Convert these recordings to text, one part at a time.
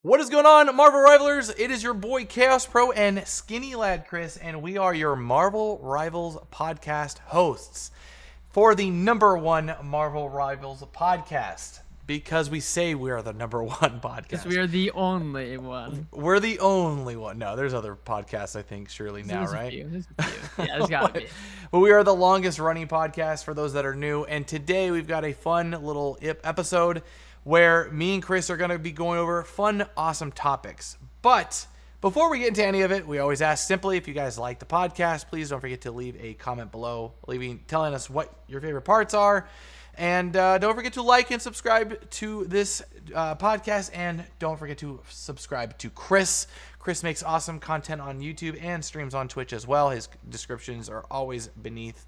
What is going on, Marvel Rivalers? It is your boy Chaos Pro and Skinny Lad Chris, and we are your Marvel Rivals podcast hosts for the #1 Marvel Rivals podcast. Because we say we are the #1 podcast. Because we are the only one. We're the only one. No, there's other podcasts, I think, surely now, There's right? There's a few. Yeah, there's gotta be. But we are the longest running podcast for those that are new. And today we've got a fun little episode where me and Chris are going to be going over fun, awesome topics. But before we get into any of it, we always ask simply, if you guys like the podcast, please don't forget to leave a comment below, telling us what your favorite parts are. And don't forget to like and subscribe to this podcast. And don't forget to subscribe to Chris. Chris makes awesome content on YouTube and streams on Twitch as well. His descriptions are always beneath.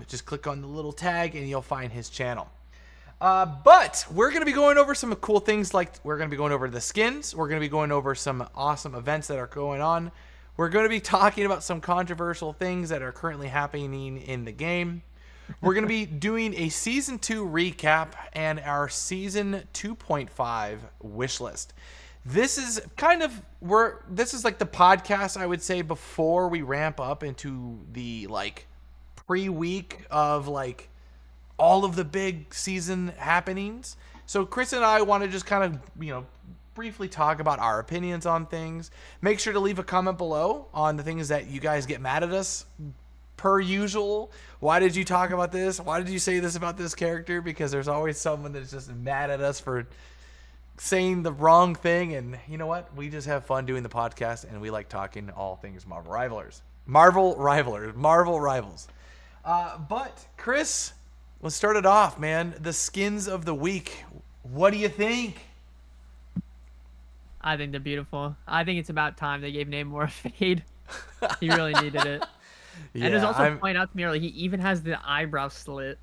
Just click on the little tag and you'll find his channel. But we're going to be going over some cool things, like we're going to be going over the skins. We're going to be going over some awesome events that are going on. We're going to be talking about some controversial things that are currently happening in the game. We're going to be doing a Season 2 recap and our Season 2.5 wish list. This is this is like the podcast, I would say, before we ramp up into the like pre-week of like all of the big season happenings. So Chris and I want to just kind of, briefly talk about our opinions on things. Make sure to leave a comment below on the things that you guys get mad at us per usual. Why did you talk about this? Why did you say this about this character? Because there's always someone that's just mad at us for saying the wrong thing. And you know what? We just have fun doing the podcast and we like talking all things Marvel Rivals. But Chris, let's start it off, man. The skins of the week. What do you think? I think they're beautiful. I think it's about time they gave Namor a fade. He really needed it. Yeah, and there's also point out to me earlier, he even has the eyebrow slit,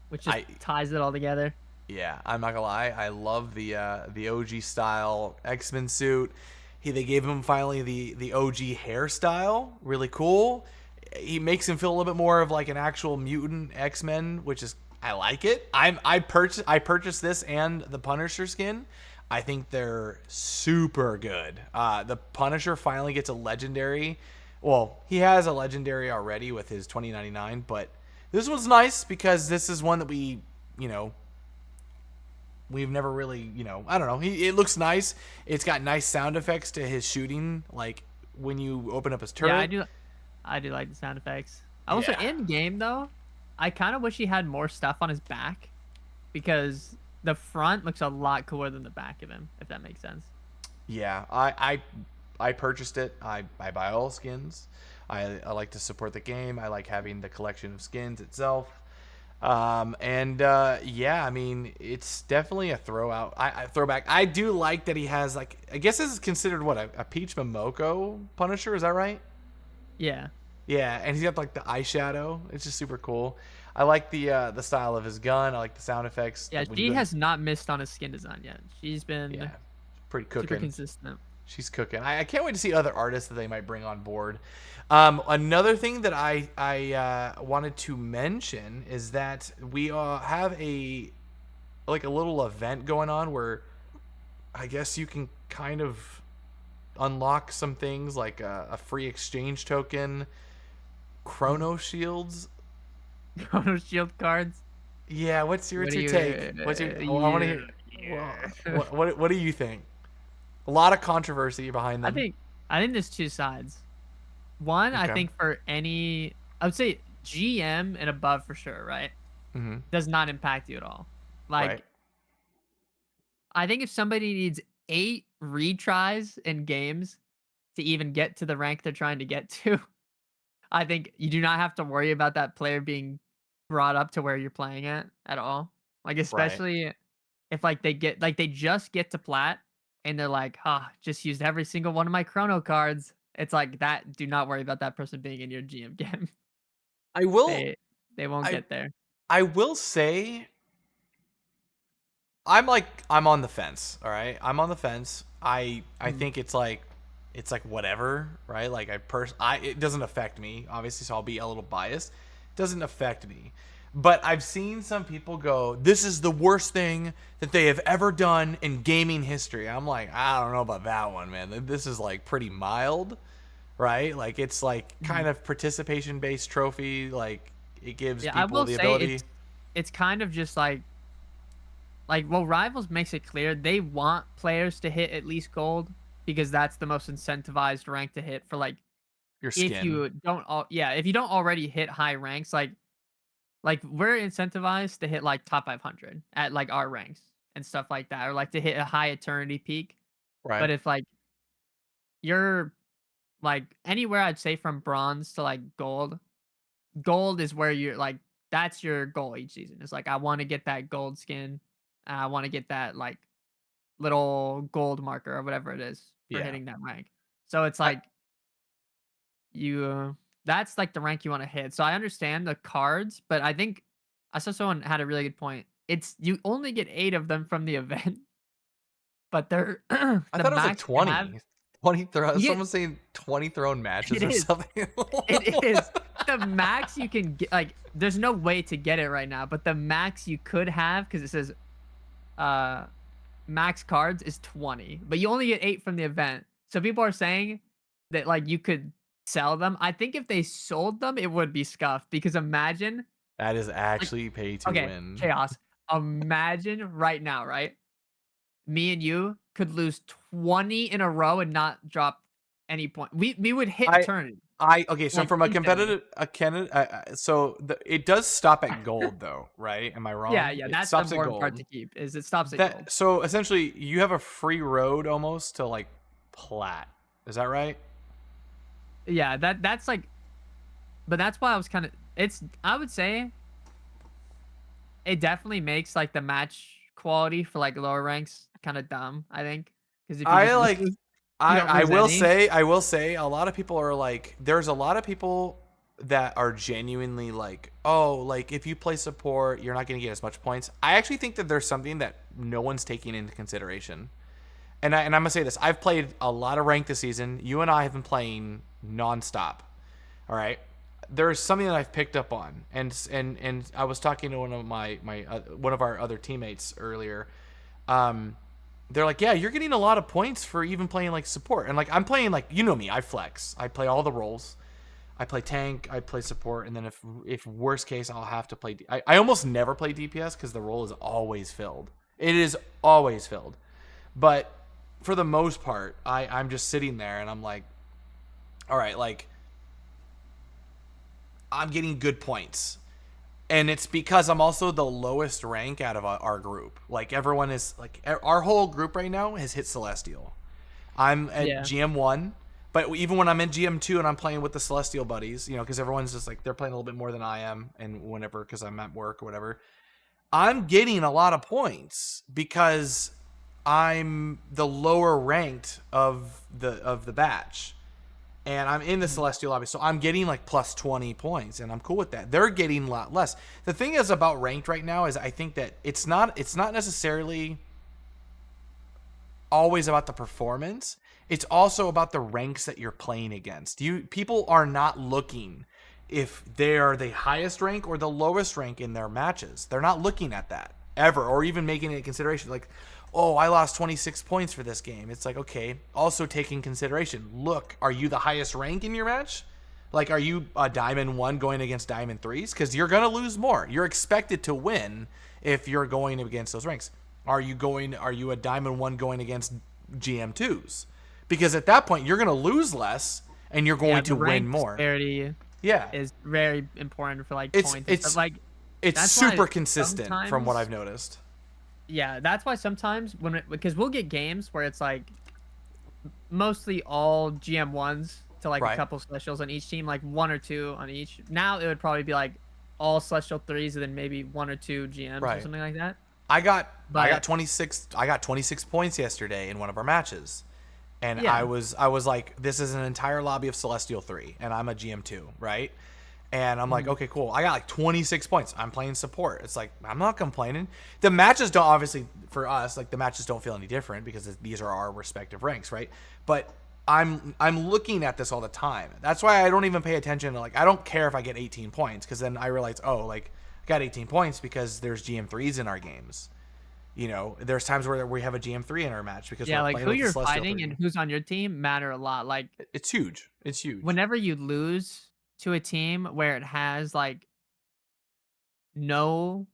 which just ties it all together. Yeah, I'm not gonna lie. I love the OG style X-Men suit. They gave him finally the OG hairstyle. Really cool. He makes him feel a little bit more of like an actual mutant X-Men, which is, I like it. I purchased this and the Punisher skin. I think they're super good. The Punisher finally gets a legendary. Well, he has a legendary already with his 2099, but this one's nice because this is one that we've never really, I don't know. It looks nice. It's got nice sound effects to his shooting, like when you open up his turret. Yeah, I do like the sound effects. Also, in game though, I kind of wish he had more stuff on his back, because the front looks a lot cooler than the back of him, if that makes sense. Yeah, I purchased it. I buy all skins. I like to support the game. I like having the collection of skins itself. Yeah, I mean, it's definitely a throwback. I do like that he has, like, I guess this is considered what, a Peach Momoko Punisher, is that right? Yeah. Yeah, and he's got like the eyeshadow. It's just super cool. I like the style of his gun. I like the sound effects. Yeah, she has not missed on his skin design yet. She's been pretty cooking. Super consistent. She's cooking. I can't wait to see other artists that they might bring on board. Another thing that I wanted to mention is that we have a little event going on where I guess you can kind of unlock some things like a free exchange token, Chrono Shields. Chrono Shield cards? Yeah, what's your take? I want to hear. What do you think? A lot of controversy behind them. I think there's two sides. One, I think for I would say GM and above for sure, right? Mm-hmm. Does not impact you at all. Like, I think if somebody needs 8 retries in games to even get to the rank they're trying to get to, I think you do not have to worry about that player being brought up to where you're playing at all. Like, especially if like they just get to plat and they're like, just used every single one of my chrono cards. It's like that. Do not worry about that person being in your GM game. I will. They won't get there. I will say, I'm on the fence. All right, I'm on the fence. I think it's like whatever, right? Like it doesn't affect me, obviously, so I'll be a little biased. It doesn't affect me. But I've seen some people go, this is the worst thing that they have ever done in gaming history. I'm like, I don't know about that one, man. This is like pretty mild, right? Like it's like Mhm. kind of participation based trophy. Like it gives Yeah, I people will the say ability. it's kind of just like well, Rivals makes it clear they want players to hit at least gold because that's the most incentivized rank to hit for like Your if skin. you don't if you don't already hit high ranks like we're incentivized to hit like top 500 at like our ranks and stuff like that or like to hit a high eternity peak. But Right. if like you're like anywhere I'd say from bronze to like gold is where you're like that's your goal each season. It's like I want to get that gold skin. I want to get that like little gold marker or whatever it is for Yeah. hitting that rank. So it's I, like you that's like the rank you want to hit. So I understand the cards, but I think I saw someone had a really good point. It's you only get 8 of them from the event, but they're I the thought it was like max you can have 20. 20 throw. you get Someone's saying 20 thrown matches it or is. something. It is. The max you can get like there's no way to get it right now, but the max you could have because it says uh max cards is 20, but you only get 8 from the event. So people are saying that like you could sell them. I think if they sold them, it would be scuffed because imagine That is like actually pay to okay, win. chaos. Imagine right now, right? Me and you could lose 20 in a row and not drop any point. We would hit I eternity okay, so like from a instantly. competitive a Canon so it does stop at gold though, right? Am I Yeah, wrong? yeah, It that's the stops at important part gold. to keep is it stops at gold. That so essentially you have a free road almost to like plat. Is that right? Yeah, that's like but that's why I was kind of it's I would say it definitely makes like the match quality for like lower ranks kind of dumb, I think. Because if you I just like lose you don't I lose will any. say I will say a lot of people are like there's a lot of people that are genuinely like, oh, like if you play support, you're not going to get as much points. I actually think that there's something that no one's taking into consideration. And I'm gonna say this: I've played a lot of rank this season. You and I have been playing nonstop. All right. There's something that I've picked up on, and I was talking to one of my one of our other teammates earlier. Um, they're like, yeah, you're getting a lot of points for even playing like support, and like I'm playing like you know me, I flex. I play all the roles. I play tank, I play support, and then if worst case, I'll have to play. I almost never play DPS because the role is always filled. It is always filled. But for the most part, I'm just sitting there and I'm like, all right, like I'm getting good points. And it's because I'm also the lowest rank out of our group. Like everyone is like our whole group right now has hit Celestial. I'm at Yeah. GM1, but even when I'm in GM2 and I'm playing with the Celestial buddies, you know, because everyone's just like they're playing a little bit more than I am, and whenever because I'm at work or whatever, I'm getting a lot of points because I'm the lower ranked of the batch. And I'm in the Mhm. Celestial lobby, so I'm getting like plus 20 points, and I'm cool with that. They're getting a lot less. The thing is about ranked right now is I think that it's not necessarily always about the performance. It's also about the ranks that you're playing against. People are not looking if they are the highest rank or the lowest rank in their matches. They're not looking at that ever or even making it a consideration. Like, oh, I lost 26 points for this game. It's like, okay, also take in consideration. Look, are you the highest rank in your match? Like, are you a Diamond 1 going against Diamond 3s? Because you're going to lose more. You're expected to win if you're going against those ranks. Are you a Diamond 1 going against GM2s? Because at that point, you're going to lose less and you're Yeah, going the to win rank more. disparity Yeah. is very important for like It's points and stuff. it's Like it's that's why super consistent from what sometimes I've noticed. yeah, that's why sometimes because we'll get games where it's like mostly all GM1s to like a Right. couple celestials on each team, like 1 or 2 on each. Now it would probably be like all celestial 3s and then maybe 1 or 2 GMs or Right. something like that. I got But 26 points yesterday in one of our matches. And I yeah. was I was like, this is an entire lobby of Celestial 3 and I'm a GM2, right? And I'm like, Mhm. okay, cool. I got like 26 points. I'm playing support. It's like, I'm not complaining. The matches don't obviously for us, like the matches don't feel any different because these are our respective ranks, right? But I'm looking at this all the time. That's why I don't even pay attention to like I don't care if I get 18 points because then I realize, oh, like got 18 points because there's GM3s in our games. You know, there's times where we have a GM3 in our match because Yeah, we're like playing who with the you're Celestial fighting 3. and who's on your team matter a lot. Like It's huge. It's huge. whenever you lose to a team where it has like no,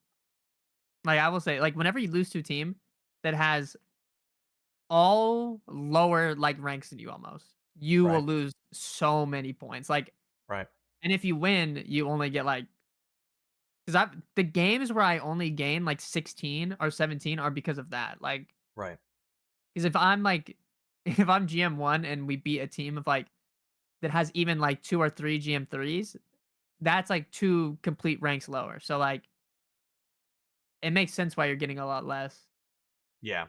like I will say, like whenever you lose to a team that has all lower like ranks than you almost, you will Right. lose so many points. Like, Right. and if you win, you only get like because I the games where I only gain like 16 or 17 are because of that. Like, Right. because if I'm like if I'm GM1 and we beat a team of like that has even like 2 or 3 GM3s, that's like 2 complete ranks lower. So like it makes sense why you're getting a lot less. Yeah.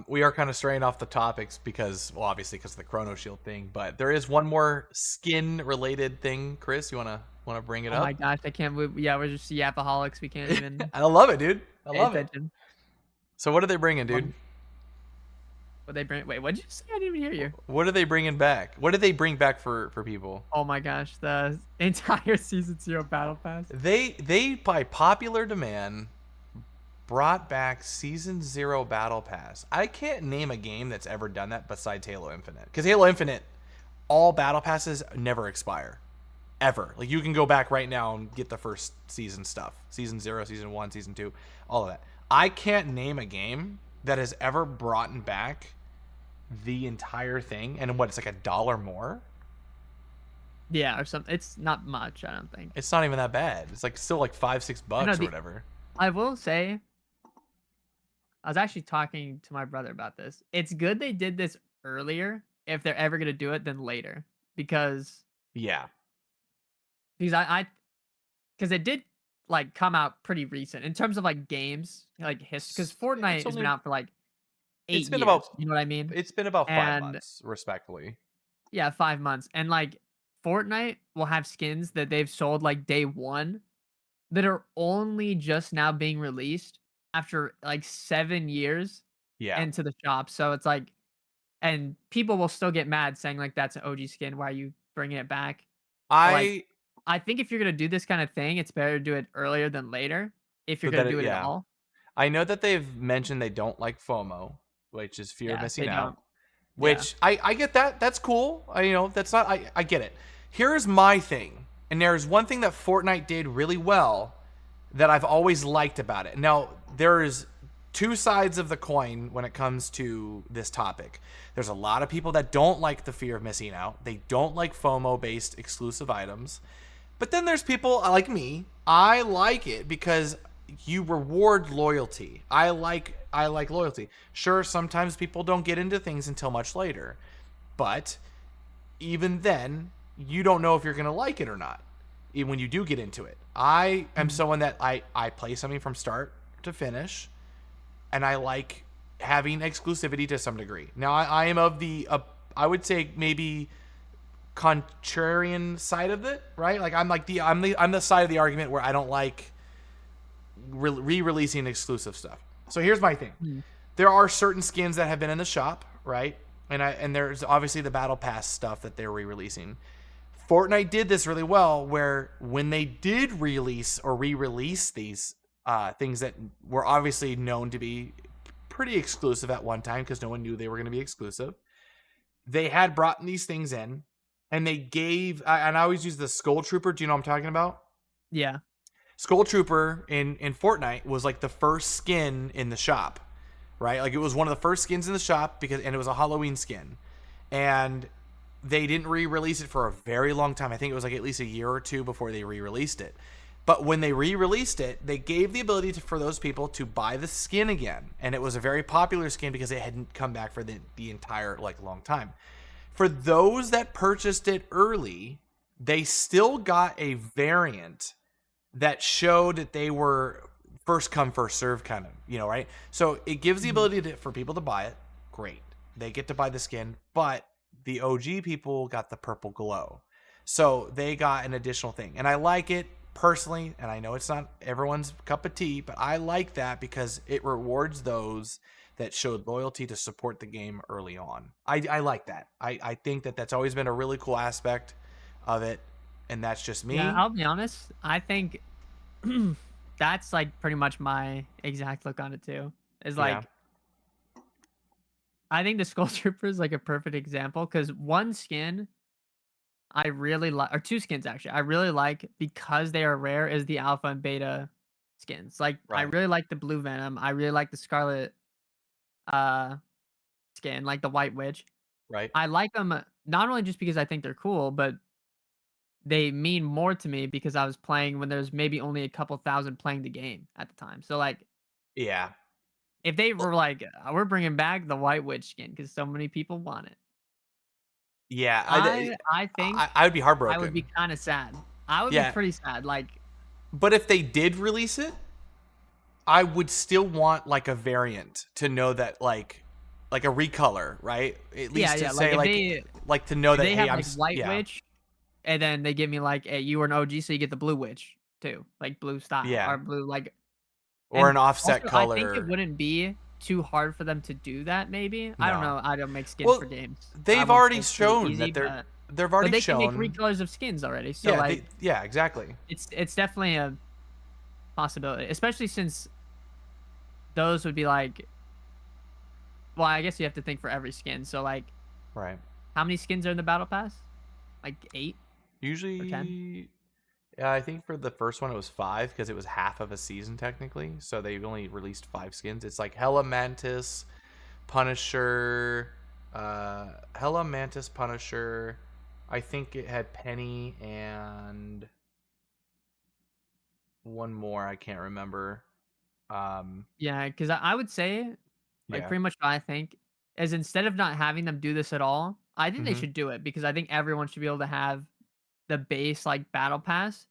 We are kind of straying off the topics because, well, obviously because of the Chrono Shield thing, but there is one more skin related thing. Chris, you wanna bring it Oh my up? gosh, I can't believe yeah, we're just yapaholics. We can't even I love it, dude. I pay love it. attention. So what are they bringing, dude? Um, what they bring? Wait, what'd you say? I didn't even hear you. What are they bringing back? What did they bring back for people? Oh my gosh, the entire season 0 battle pass. They by popular demand brought back Season 0 Battle Pass. I can't name a game that's ever done that besides Halo Infinite. Because Halo Infinite, all battle passes never expire. Ever. Like you can go back right now and get the first season stuff. Season 0, Season 1, Season 2, all of that. I can't name a game that has ever brought back the entire thing. And what, it's like $1 more? Yeah, or something. It's not much, I don't think. It's not even that bad. It's like still like I know $5-6 or the whatever. I will say I was actually talking to my brother about this. It's good they did this earlier if they're ever gonna do it than later because Yeah. because I because it did like come out pretty recent in terms of like games like history because It's Fortnite has been only out for like it's 8 been about years. You know what I mean? it's been about 5 And months, respectfully. yeah, 5 months. And like Fortnite will have skins that they've sold like day one that are only just now being released after like 7 years Yeah. into the shop. So it's like, and people will still get mad saying like that's an OG skin. Why are you bringing it back? But like, I I think if you're gonna do this kind of thing, it's better to do it earlier than later. If you're so gonna that do it at yeah. all, I know that they've mentioned they don't like FOMO, which is fear of yeah, missing they out. don't. Yeah, Which I get that. That's cool. That's not I get it. Here's my thing. And there's one thing that Fortnite did really well that I've always liked about it. Now, there's two sides of the coin when it comes to this topic. There's a lot of people that don't like the fear of missing out. They don't like FOMO based exclusive items. But then there's people like me. I like it because you reward loyalty. I like loyalty. Sure, sometimes people don't get into things until much later. But even then, you don't know if you're going to like it or not, even when you do get into it. I am Mhm. someone that I play something from start to finish, and I like having exclusivity to some degree. Now, I am of the, I would say maybe contrarian side of it, right? Like I'm the side of the argument where I don't like re-releasing exclusive stuff. So here's my thing. Mhm. There are certain skins that have been in the shop, right? And there's obviously the battle pass stuff that they're re-releasing. Fortnite did this really well where when they did release or re-release these things that were obviously known to be pretty exclusive at one time because no one knew they were going to be exclusive, they had brought these things in and they gave and I always use the Skull Trooper. Do you know what I'm talking about? Yeah. Skull Trooper in Fortnite was like the first skin in the shop, right? Like it was one of the first skins in the shop and it was a Halloween skin. And they didn't re-release it for a very long time. I think it was like at least a year or two before they re-released it. But when they re-released it, they gave the ability for those people to buy the skin again. And it was a very popular skin because it hadn't come back for the entire like long time. For those that purchased it early, they still got a variant that showed that they were first come first serve kind of, right? So it gives the Mhm. ability for people to buy it. Great. They get to buy the skin, but the OG people got the purple glow. So they got an additional thing. And I like it personally, and I know it's not everyone's cup of tea, but I like that because it rewards those that showed loyalty to support the game early on. I like that. I think that that's always been a really cool aspect of it, and that's just Yeah, me. I'll be honest. I think That's like pretty much my exact look on it too. Is Yeah. like I think the Skull Trooper is like a perfect example because one skin I really like, or two skins actually, I really like because they are rare is the alpha and beta skins. Like I Right. really like the blue Venom. I really like the Scarlet uh skin, like the White Witch. Right. I like them not only just because I think they're cool, but they mean more to me because I was playing when there's maybe only a couple thousand playing the game at the time. So like Yeah. if they Well, were like, we're bringing back the White Witch skin because so many people want it, yeah. I think I would be I would be heartbroken. kind of sad. I would be Yeah. pretty sad. Like, But if they did release it, I would still want like a variant to know that like a recolor, right? At yeah, least to yeah. Like say like to know if that they hey, have like White yeah. Witch, and then they give me like, hey, you were an OG, so you get the Blue Witch too, like blue style Yeah. or blue like. Or And an offset also, I think it color. wouldn't be too hard for them to do that. Maybe I don't No. know. I don't make skins for Well, games, so I they've won't say already it's gonna be shown easy. that they've But already they can make three shown. colors of skins already. So Yeah, like, yeah, exactly. it's definitely a possibility, especially since those would be like. Well, I guess you have to think for every skin. So like, Right. how many skins are in the battle pass? Like 8 or 10? Usually, yeah, I think for the first one it was 5 because it was half of a season technically. So they only released 5 skins. It's like Hella Mantis, Punisher, Hella Mantis, Punisher. I think it had Penny and one more. I can't remember. Um, Yeah, because I would say, like, yeah. pretty much what I think is instead of not having them do this at all, I think they Mm-hmm. should do it because I think everyone should be able to have the base, like, battle pass.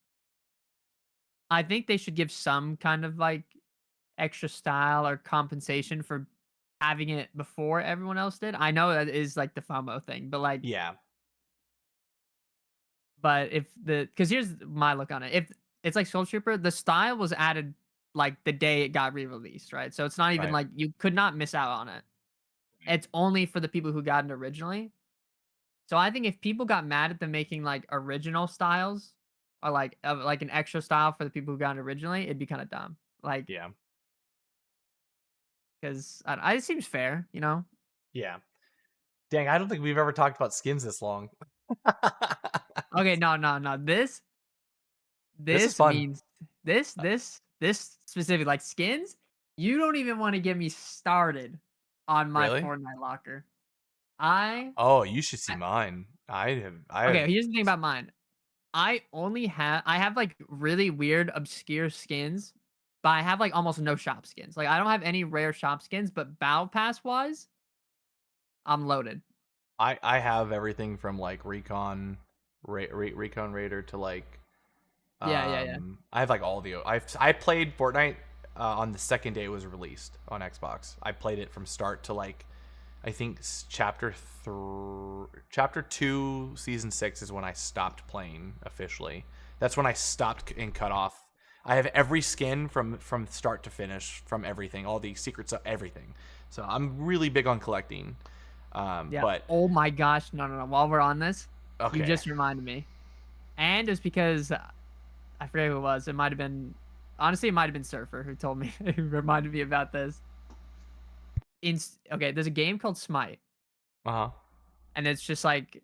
I think they should give some kind of, like, extra style or compensation for having it before everyone else did. I know that is, like, the FOMO thing, Yeah. but if the because here's my look on it. If it's like Soul Trooper, the style was added, like, the day it got re-released, right? So it's not even Right. like you could not miss out on it. It's only for the people who got it originally. So I think if people got mad at them making like original styles or like an extra style for the people who got it originally, it'd be kind of dumb. Like Yeah. because it seems fair, you know. Yeah. Dang, I don't think we've ever talked about skins this long. Okay, no, no, no. This is This fun. means this specific like skins. You don't even want to get me started on my Really? Fortnite locker. I, Oh, you should see I mine. I have okay. Here's the thing about mine. I have, like, really weird, obscure skins, but I have, like, almost no shop skins. Like, I don't have any rare shop skins, but Battle Pass wise, I'm loaded. I have everything from like Recon Raider to like Yeah, yeah, yeah. I have like all the I played Fortnite on the second day it was released on Xbox. I played it from start to like I think chapter 2 season 6 is when I stopped playing officially. That's when I stopped and cut off. I have every skin from start to finish from everything, all the secrets of everything. So I'm really big on collecting. Yeah. But Oh my gosh. No, no, no. While we're on this, you okay. just reminded me. And it's because I forget who it was. It might have been honestly, it might have been Surfer who told me who reminded me about this. Okay, there's a game called Smite, Uh-huh. and it's just like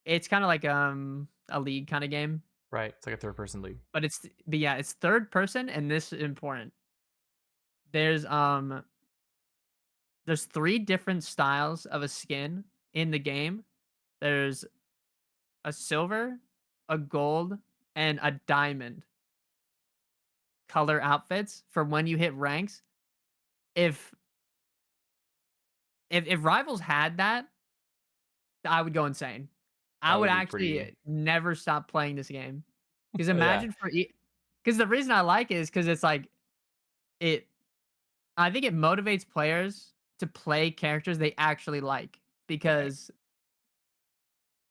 it's kind of like a league kind of game, Right. It's like a third person league. but yeah, it's third person, and this is important. There's um there's 3 different styles of a skin in the game. There's a silver, a gold, and a diamond color outfits for when you hit ranks. If if Rivals had that, I would go insane. I That would would be pretty actually never stop playing this game. Because yeah. imagine because the reason I like it is because it's like it I think it motivates players to play characters they actually like Right. because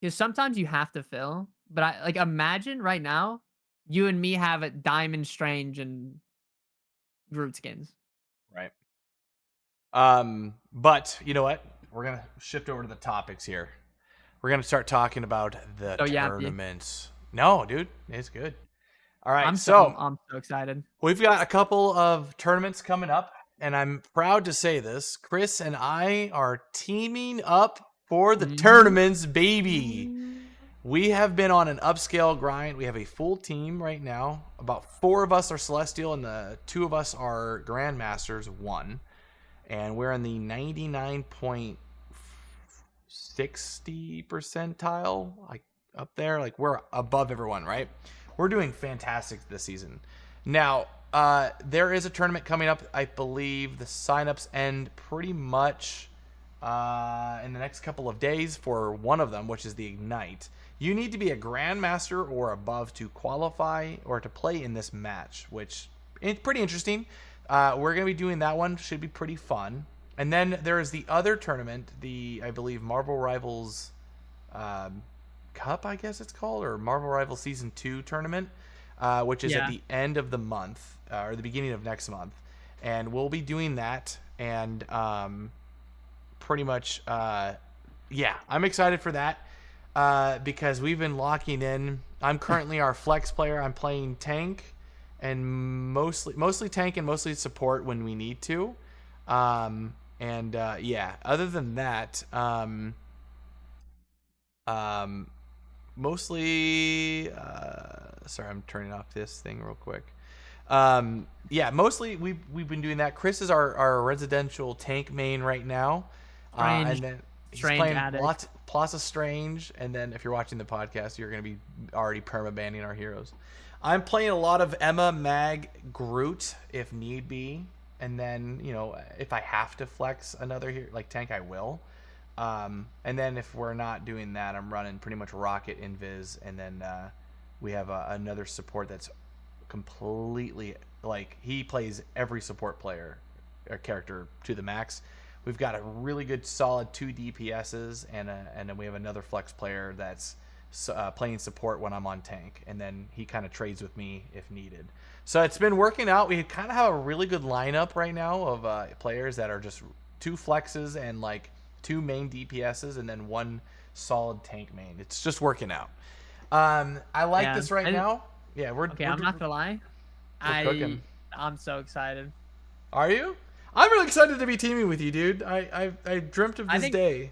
sometimes you have to fill. But I like imagine right now you and me have a Diamond Strange and Groot skins. Right. But you know what? We're gonna shift over to the topics here. We're gonna start talking about the So yappy. tournaments. No, dude, it's good. All right, I'm so so excited. we've got a couple of tournaments coming up, and I'm proud to say this. Chris and I are teaming up for the Mhm. tournaments, baby. We have been on an upscale grind. We have a full team right now. About 4 of us are Celestial, and the 2 of us are Grandmasters 1. And we're in the 99.60 percentile, like up there. Like we're above everyone, right? We're doing fantastic this season. Now, there is a tournament coming up. I believe the signups end pretty much in the next couple of days for one of them, which is the Ignite. You need to be a Grandmaster or above to qualify or to play in this match, which is pretty interesting. We're going to be doing that one. Should be pretty fun. And then there is the other tournament, I believe, Marvel Rivals Cup, I guess it's called, or Marvel Rivals Season 2 tournament, which is at the end of the month, or the beginning of next month. And we'll be doing that. And pretty much, yeah, I'm excited for that because we've been locking in. I'm currently our flex player. I'm playing tank and mostly tank and mostly support when we need to. Yeah, other than that, mostly, sorry, I'm turning off this thing real quick. Yeah, mostly we've been doing that. Chris is our residential tank main right now. And then he's playing lots of Strange. And then if you're watching the podcast, you're going to be already perma-banning our heroes. I'm playing a lot of Emma, Mag, Groot if need be. And then, you know, if I have to flex another here, like tank, I will. And then if we're not doing that, I'm running pretty much Rocket, Invis, and then we have another support that's completely, like, he plays every support player or character to the max. We've got a really good solid 2 DPSs, and then we have another flex player that's playing support when I'm on tank, and then he kind of trades with me if needed. So it's been working out. We kind of have a really good lineup right now of players that are just 2 flexes and like 2 main DPSs and then 1 solid tank main. It's just working out. I like this right now. Yeah, we're I'm not gonna lie. I'm so excited. Are you? I'm really excited to be teaming with you, dude. I dreamt of this day.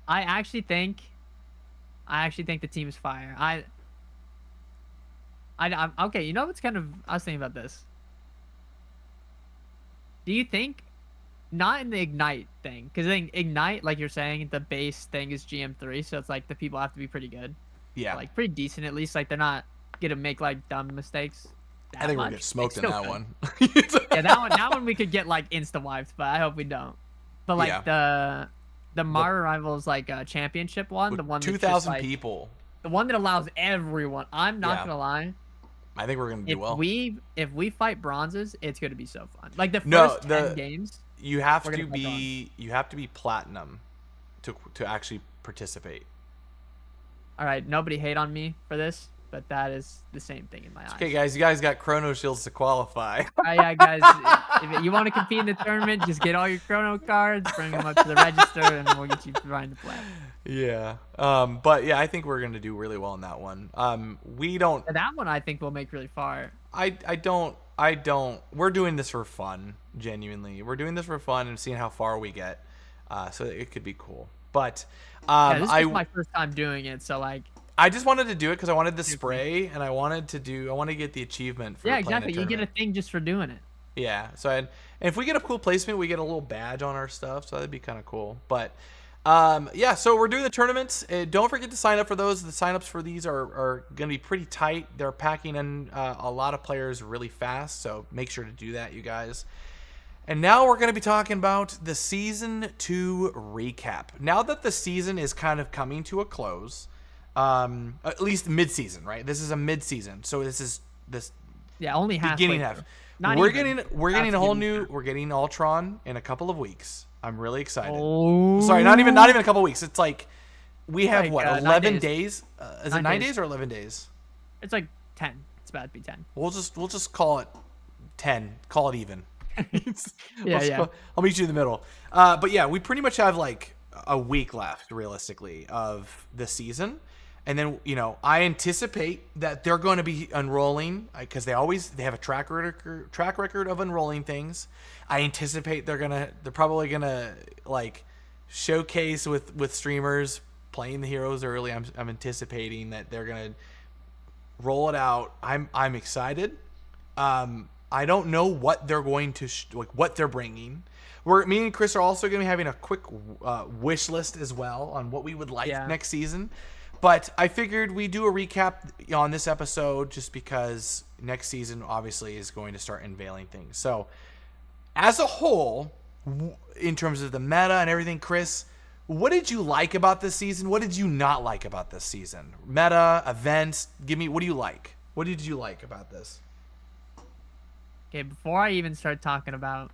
I actually think the team is fire. I'm okay. You know what's kind of, I was thinking about this. Do you think, not in the Ignite thing, because I think Ignite, like you're saying, the base thing is GM3, so it's like the people have to be pretty good. Yeah. Like pretty decent at least. Like they're not gonna make like dumb mistakes. I think we're gonna get smoked in that one. Yeah, that one we could get like insta wiped, but I hope we don't. But like the Marvel Rivals like championship one, the one 2,000 people, the one that allows everyone. I'm not gonna lie. I think we're gonna do well. If we fight bronzes, it's gonna be so fun. Like the first 10 games, you have to be platinum to actually participate. All right, nobody hate on me for this, but that is the same thing in my eyes. Okay, guys, you guys got chrono shields to qualify. Yeah, guys, if you want to compete in the tournament, just get all your chrono cards, bring them up to the register, and we'll get you behind the play. Yeah, but yeah, I think we're gonna do really well in that one. We don't. That one I think will make really far. I don't. We're doing this for fun, genuinely. We're doing this for fun and seeing how far we get. So it could be cool. But this is my first time doing it, so like. I just wanted to do it because I wanted the spray and I wanted to get the achievement for exactly. You get a thing just for doing it. Yeah. So and if we get a cool placement, we get a little badge on our stuff. So that'd be kind of cool. But yeah. So we're doing the tournaments. Don't forget to sign up for those. The signups for these are going to be pretty tight. They're packing in a lot of players really fast. So make sure to do that, you guys. And now we're going to be talking about the Season 2 recap. Now that the season is kind of coming to a close, at least mid-season, right? This is a mid-season, so this is only half. Beginning half. We're getting a whole new. We're getting ULTRON in a couple of weeks. I'm really excited. Oh. Sorry, not even a couple of weeks. It's like we have what 11 days? Is it 9 days or 11 days? It's like 10. It's about to be 10. We'll just call it 10. Call it even. I'll meet you in the middle. But yeah, we pretty much have like a week left, realistically, of the season. And then, I anticipate that they're going to be unrolling because they have a track record of unrolling things. I anticipate they're probably gonna like showcase with streamers playing the heroes early. I'm anticipating that they're gonna roll it out. I'm excited. I don't know what they're going to what they're bringing. Me and Chris are also going to be having a quick wish list as well on what we would like next season. But I figured we do a recap on this episode just because next season obviously is going to start unveiling things. So as a whole, in terms of the meta and everything, Chris, what did you like about this season? What did you not like about this season? Meta, events, what do you like? What did you like about this? Okay, before I even start talking about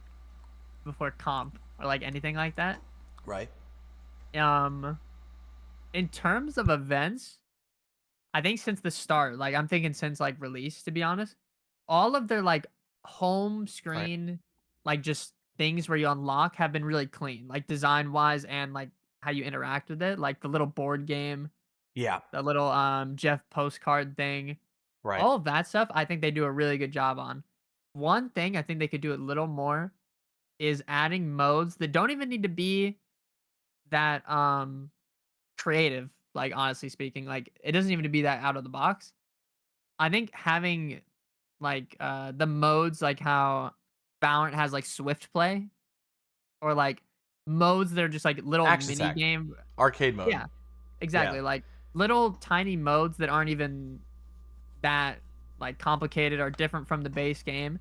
before comp or like anything like that. Right. In terms of events, I think since the start, like I'm thinking since like release, to be honest, all of their like home screen, like just things where you unlock have been really clean, like design wise and like how you interact with it, like the little board game, Yeah. the little Jeff postcard thing, Right. all of that stuff. I think they do a really good job on. One thing I think they could do a little more is adding modes that don't even need to be that creative, like honestly speaking, like it doesn't even need to be that out of the box. I think having like the modes like how Valorant has like swift play or like modes that are just like little Action mini sack. game. Arcade mode. Yeah, exactly. Like little tiny modes that aren't even that like complicated or different from the base game.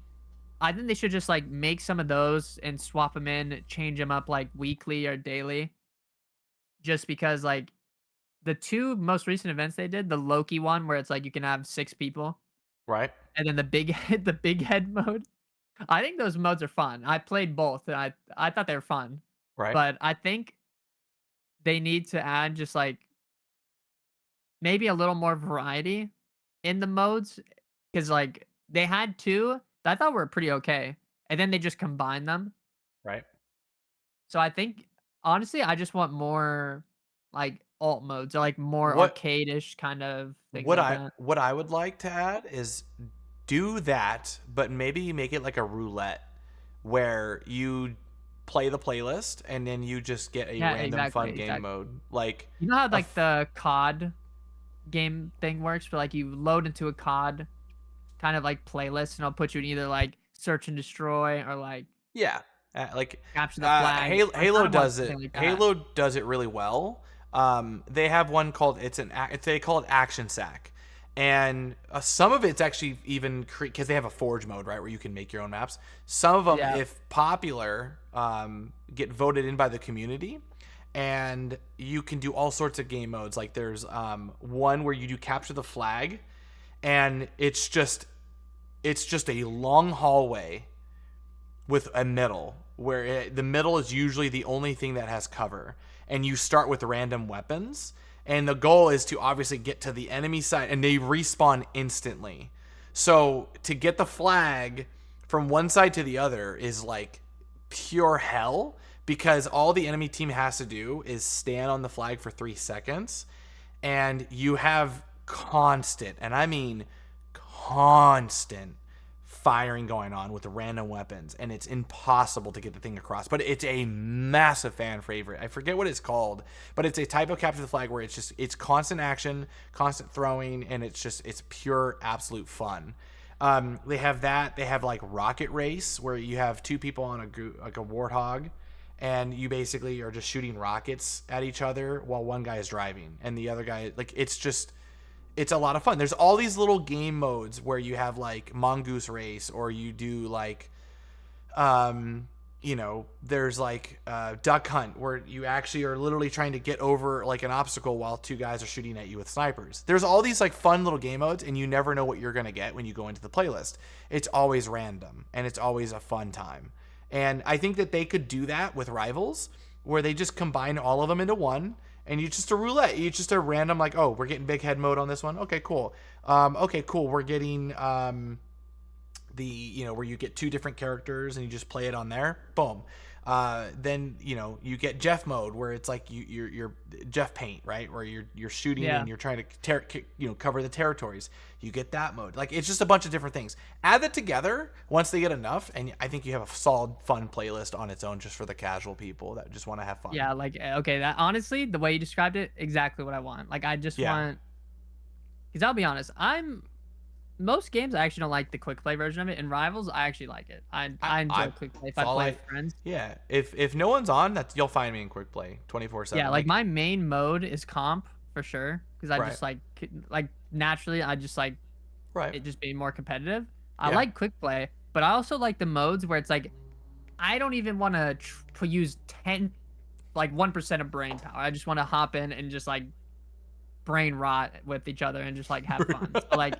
I think they should just like make some of those and swap them in, change them up like weekly or daily. Just because like the two most recent events they did, the Loki one where it's like you can have 6 people, Right. and then the big head mode. I think those modes are fun. I played both and I thought they were fun. Right. But I think they need to add just like maybe a little more variety in the modes cuz like they had two that I thought were pretty okay, and then they just combined them. Right. So I think honestly, I just want more like alt modes or like more What arcade-ish kind of things what like I that. what I would like to add is do that, but maybe make it like a roulette where you play the playlist and then you just get a Yeah, random exactly, fun game exactly. mode. Like You know how a like the COD game thing works, but like you load into a COD kind of like playlist, and it'll put you in either like search and destroy or like Yeah, like capture the flag. I Halo kind of want does it. something like that. Halo does it really well. They have one called they call it Action Sack, and some of it's actually even because they have a Forge mode, right, where you can make your own maps. Some of them, Yeah. if popular, get voted in by the community, and you can do all sorts of game modes. Like there's one where you do capture the flag, and it's just a long hallway with a middle where the middle is usually the only thing that has cover, and you start with random weapons, and the goal is to obviously get to the enemy side, and they respawn instantly. So to get the flag from one side to the other is like pure hell, because all the enemy team has to do is stand on the flag for 3 seconds, and you have constant, and I mean constant, firing going on with the random weapons, and it's impossible to get the thing across. But it's a massive fan favorite. I forget what it's called, but it's a type of capture the flag where it's constant action, constant throwing, and it's pure absolute fun. They have that. They have like rocket race where you have 2 people on like a warthog, and you basically are just shooting rockets at each other while one guy is driving, and the other guy, like, it's a lot of fun. There's all these little game modes where you have like mongoose race, or you do like there's like duck hunt where you actually are literally trying to get over like an obstacle while 2 guys are shooting at you with snipers. There's all these like fun little game modes, and you never know what you're going to get when you go into the playlist. It's always random, and it's always a fun time. And I think that they could do that with Rivals, where they just combine all of them into one, and you just a roulette. You just a random, like, oh, we're getting big head mode on this one. Okay, cool. Okay, cool. We're getting where you get 2 different characters and you just play it on there. Boom. Then you get Jeff mode where it's like you're Jeff Paint, right? Where you're shooting Yeah. and you're trying to cover the territories. You get that mode. Like it's just a bunch of different things. Add that together once they get enough, and I think you have a solid, fun playlist on its own just for the casual people that just want to have fun. Yeah, like, okay, that honestly, the way you described it, exactly what I want. Like, I just Yeah. want, because I'll be honest, most games I actually don't like the quick play version of it. In Rivals, I actually like it. I I enjoy quick play if I fall play like with friends. yeah. If no one's on, that you'll find me in quick play 24/7. Yeah, like my main mode is comp for sure, because I Right. just like naturally I just like Right. it just being more competitive. I Yeah. like quick play, but I also like the modes where it's like I don't even want to use 1% of brain power. I just want to hop in and just like brain rot with each other and just like have fun. So like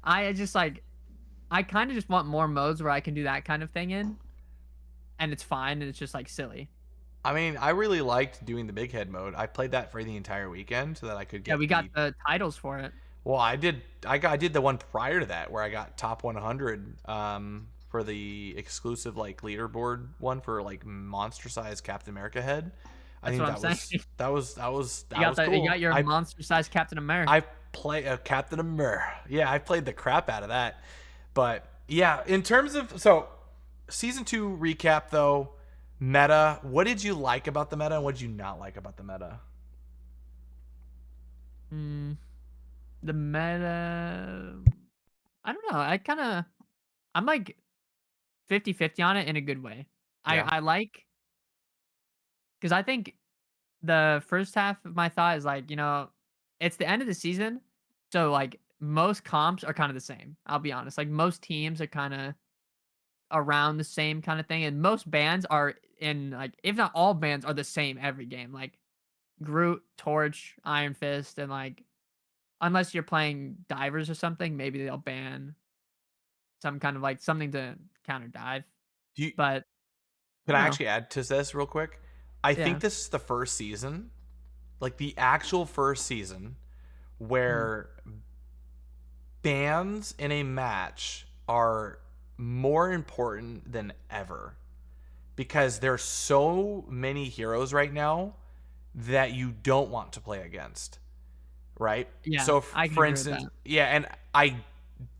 I just like I kind of just want more modes where I can do that kind of thing in, and it's fine and it's just like silly. I mean, I really liked doing the big head mode. I played that for the entire weekend so that I could Yeah, get we got the. the titles for it. Well, I did the one prior to that where I got top 100 for the exclusive like leaderboard one for like monster size Captain America head. I That's think what I'm saying. that was You cool. got your monster-sized Captain America. I play a Captain America. Yeah, I played the crap out of that. But yeah, in terms of season 2 recap though, meta, what did you like about the meta and what did you not like about the meta? Mm, the meta, I don't know. I'm like 50-50 on it in a good way. Yeah. I like, because I think the first half of my thought is like, it's the end of the season, so like most comps are kind of the same. I'll be honest. Like most teams are kind of around the same kind of thing, and most bands are in, like, if not all bands are the same every game. Like Groot, Torch, Iron Fist, and like unless you're playing divers or something, maybe they'll ban some kind of like something to counter dive. Do you But Can I I don't know. actually add to this real quick? I think Yeah. this is the first season, like the actual first season, Mhm. where bans in a match are more important than ever because there's so many heroes right now that you don't want to play against, right? Yeah, So I can for agree with instance, that. yeah, and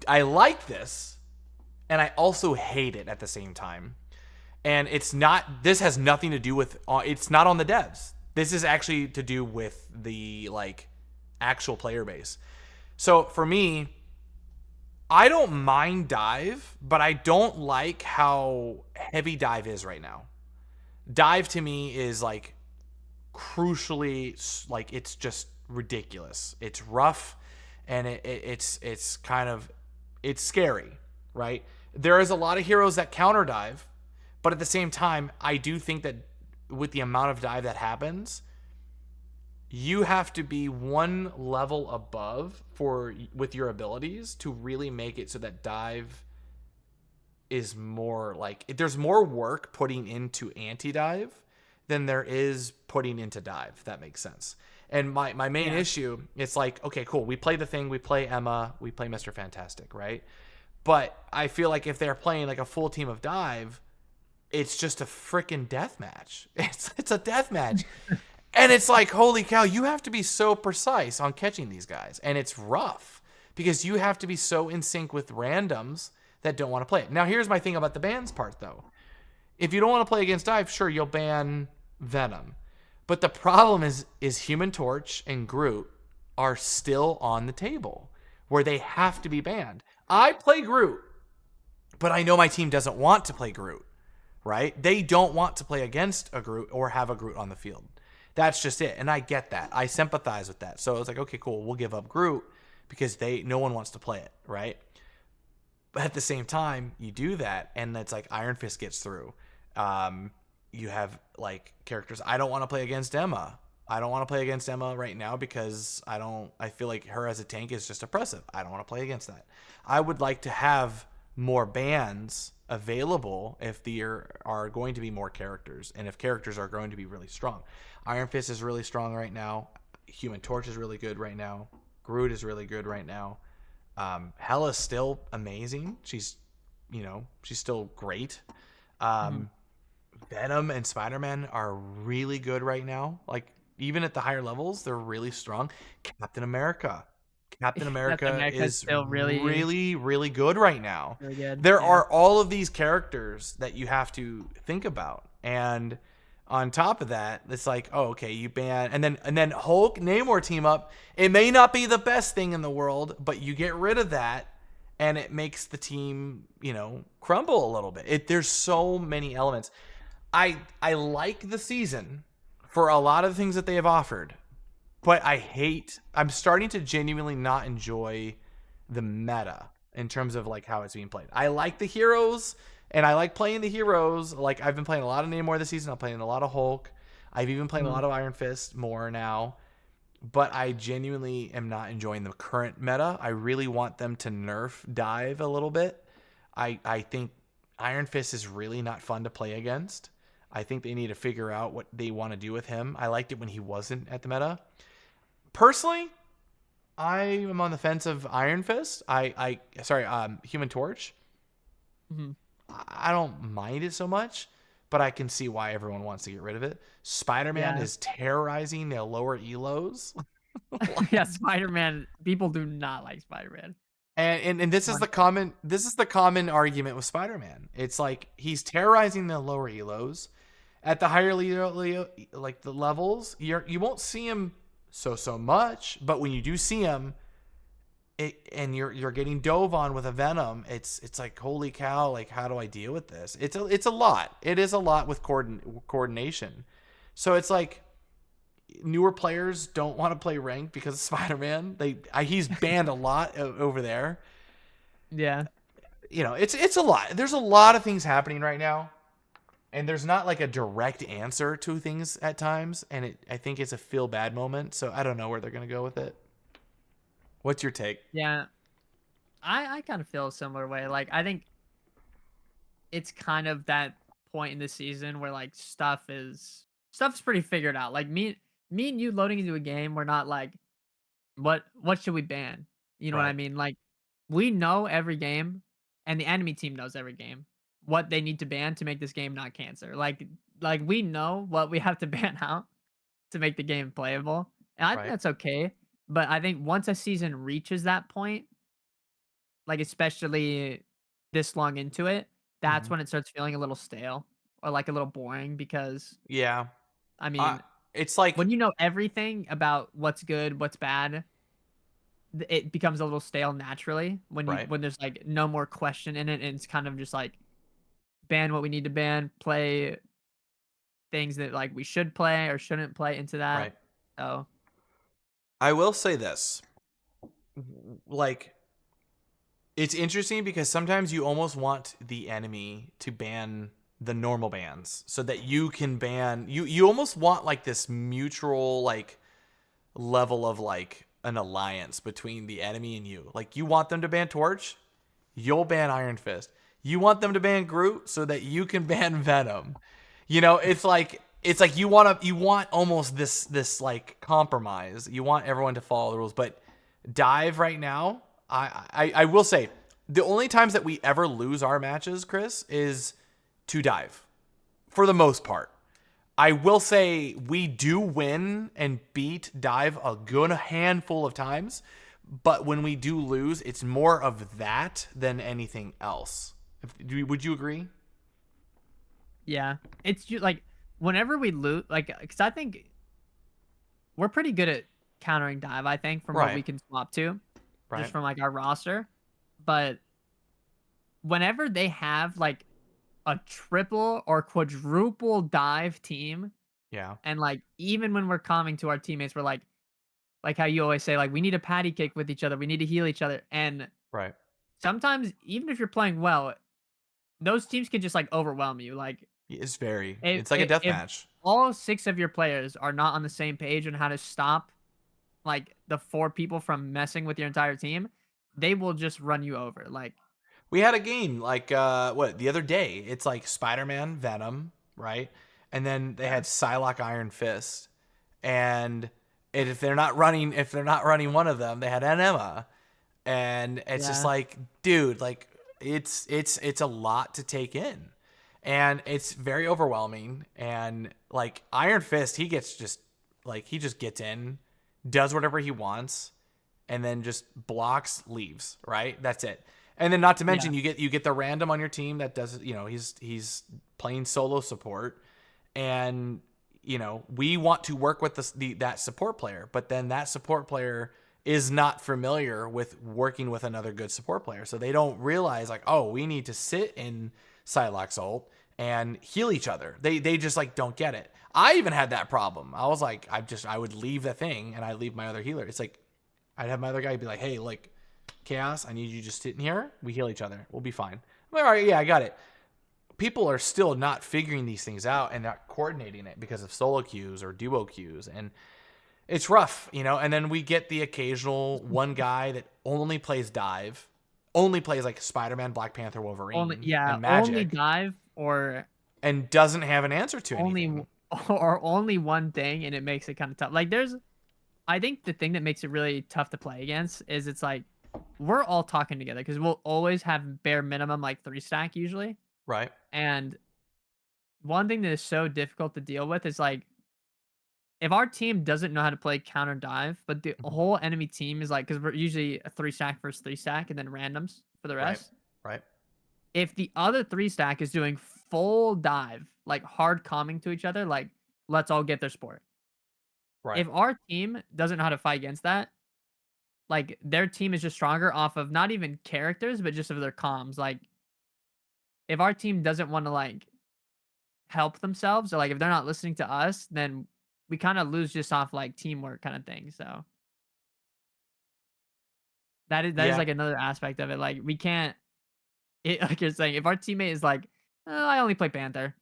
I like this and I also hate it at the same time. And this has nothing to do with it's not on the devs. This is actually to do with the like actual player base. So for me, I don't mind dive, but I don't like how heavy dive is right now. Dive to me is like crucially, like it's just ridiculous. It's rough and it's kind of it's scary, right? There is a lot of heroes that counter dive, but at the same time, I do think that with the amount of dive that happens, you have to be one level above for with your abilities to really make it so that dive is more like there's more work putting into anti-dive than there is putting into dive, if that makes sense. And my main Yeah. issue, it's like, okay, cool, we play the thing, we play Emma, we play Mr. Fantastic, right? But I feel like if they're playing like a full team of dive, it's just a freaking death match. It's a death match. And it's like, holy cow, you have to be so precise on catching these guys. And it's rough because you have to be so in sync with randoms that don't want to play it. Now, here's my thing about the bans part, though. If you don't want to play against dive, sure, you'll ban Venom. But the problem is Human Torch and Groot are still on the table where they have to be banned. I play Groot, but I know my team doesn't want to play Groot, right? They don't want to play against a Groot or have a Groot on the field. That's just it. And I get that. I sympathize with that. So it's like, okay, cool. We'll give up Groot because no one wants to play it, right? But at the same time, you do that, and it's like Iron Fist gets through. You have like characters. I don't want to play against Emma. I don't want to play against Emma right now because I feel like her as a tank is just oppressive. I don't want to play against that. I would like to have more bans available if there are going to be more characters and if characters are going to be really strong. Iron Fist is really strong right now. Human Torch is really good right now. Groot is really good right now. Hela's still amazing. She's still great. Mhm. Venom and Spider-Man are really good right now. Like even at the higher levels, they're really strong. Captain America. Captain Captain America America is is still really, really, really good right now. really good. There Yeah. are all of these characters that you have to think about. And on top of that, it's like, oh, okay, you ban and then Hulk, Namor team up. It may not be the best thing in the world, but you get rid of that and it makes the team, crumble a little bit. There's so many elements. I like the season for a lot of the things that they have offered, but I'm starting to genuinely not enjoy the meta in terms of like how it's being played. I like the heroes and I like playing the heroes. Like I've been playing a lot of Namor this season. I'm playing a lot of Hulk. I've even played a Mhm. lot of Iron Fist more now, but I genuinely am not enjoying the current meta. I really want them to nerf dive a little bit. I think Iron Fist is really not fun to play against. I think they need to figure out what they want to do with him. I liked it when he wasn't at the meta. Personally, I am on the fence of Iron Fist. Human Torch. Mhm. I don't mind it so much, but I can see why everyone wants to get rid of it. Spider-Man Yeah. is terrorizing the lower elos. Like, Yeah, Spider-Man, people do not like Spider-Man. and this is One the common argument with Spider-Man. It's like he's terrorizing the lower elos. At the higher like the levels, you won't see him so much, but when you do see him, and you're getting dove on with a Venom, it's like holy cow! Like how do I deal with this? It's a lot. It is a lot with coordination. So it's like newer players don't want to play ranked because of Spider-Man. He's banned a lot over there. Yeah. It's a lot. There's a lot of things happening right now, and there's not like a direct answer to things at times, and I think it's a feel bad moment. So I don't know where they're gonna go with it. What's your take? Yeah. I kind of feel a similar way. Like I think it's kind of that point in the season where like stuff's pretty figured out. Like me and you loading into a game, we're not like what should we ban? You know what I Right. mean? Like we know every game and the enemy team knows every game what they need to ban to make this game not cancer. Like we know what we have to ban out to make the game playable. And I think Right. that's okay. But I think once a season reaches that point, like, especially this long into it, that's Hmm. when it starts feeling a little stale or, like, a little boring because, Yeah. I Uh, mean, it's like when you know everything about what's good, what's bad, it becomes a little stale naturally right. when there's, like, no more question in it, and it's kind of just, like, ban what we need to ban, play things that, like, we should play or shouldn't play into that. Right. So, I will say this. Like it's interesting because sometimes you almost want the enemy to ban the normal bans so that you can ban you almost want like this mutual like level of like an alliance between the enemy and you. Like you want them to ban Torch, you'll ban Iron Fist. You want them to ban Groot so that you can ban Venom. It's like you want almost this like compromise. You want everyone to follow the rules, but dive right now. I will say the only times that we ever lose our matches, Chris, is to dive for the most part. I will say we do win and beat dive a good handful of times, but when we do lose, it's more of that than anything else. Would you agree? yeah. It's just, like, whenever we lose, like, because I think we're pretty good at countering dive, I think, from what Right. we can swap to, just Right. from, like, our roster, but whenever they have, like, a triple or quadruple dive team, Yeah. and, like, even when we're coming to our teammates, we're like how you always say, like, "We need a patty cake with each other, we need to heal each other," and Right. sometimes, even if you're playing well, those teams can just, like, overwhelm you, like, It's like a death if match. all 6 of your players are not on the same page on how to stop, like, the 4 people from messing with your entire team, they will just run you over, like We had a game like the other day. It's like Spider-Man, Venom, right? And then they yeah, had Psylocke, Iron Fist, and if they're not running one of them, they had Enema, and it's just yeah, like, dude, like it's a lot to take in, and it's very overwhelming. And like Iron Fist, he gets just like he just gets in, does whatever he wants, and then just blocks, leaves. Right, that's it. And then not to Yeah. mention you get the random on your team that does he's playing solo support, and we want to work with that support player, but then that support player is not familiar with working with another good support player. So they don't realize like, oh, we need to sit in Psylocke's ult and heal each other. They just like don't get it. I even had that problem. I was like, I would leave the thing and I leave my other healer. It's like I'd have my other guy be like, hey, like Chaos, I need you to just sit in here. We heal each other. We'll be fine. I'm like, all right, yeah, I got it. People are still not figuring these things out and not coordinating it because of solo queues or duo queues. And it's rough, and then we get the occasional one guy that only plays dive, only plays like Spider-Man, Black Panther, Wolverine, and Only Magic, dive or and doesn't have an answer to only anything. or only one thing, and it makes it kind of tough. Like I think the thing that makes it really tough to play against is it's like we're all talking together because we'll always have bare minimum like 3 stack usually. Right. And one thing that is so difficult to deal with is like if our team doesn't know how to play counter dive, but the Mhm. whole enemy team is like, because we're usually a 3 stack versus 3 stack and then randoms for the Right. rest. Right. If the other 3 stack is doing full dive, like hard calming to each other, like let's all get their sport. Right. If our team doesn't know how to fight against that, like their team is just stronger off of not even characters, but just of their comms. Like if our team doesn't want to like help themselves or like if they're not listening to us, then we kind of lose just off like teamwork kind of thing. So that is Yeah. like another aspect of it. Like we can't like you're saying, if our teammate is like, oh, I only play Panther,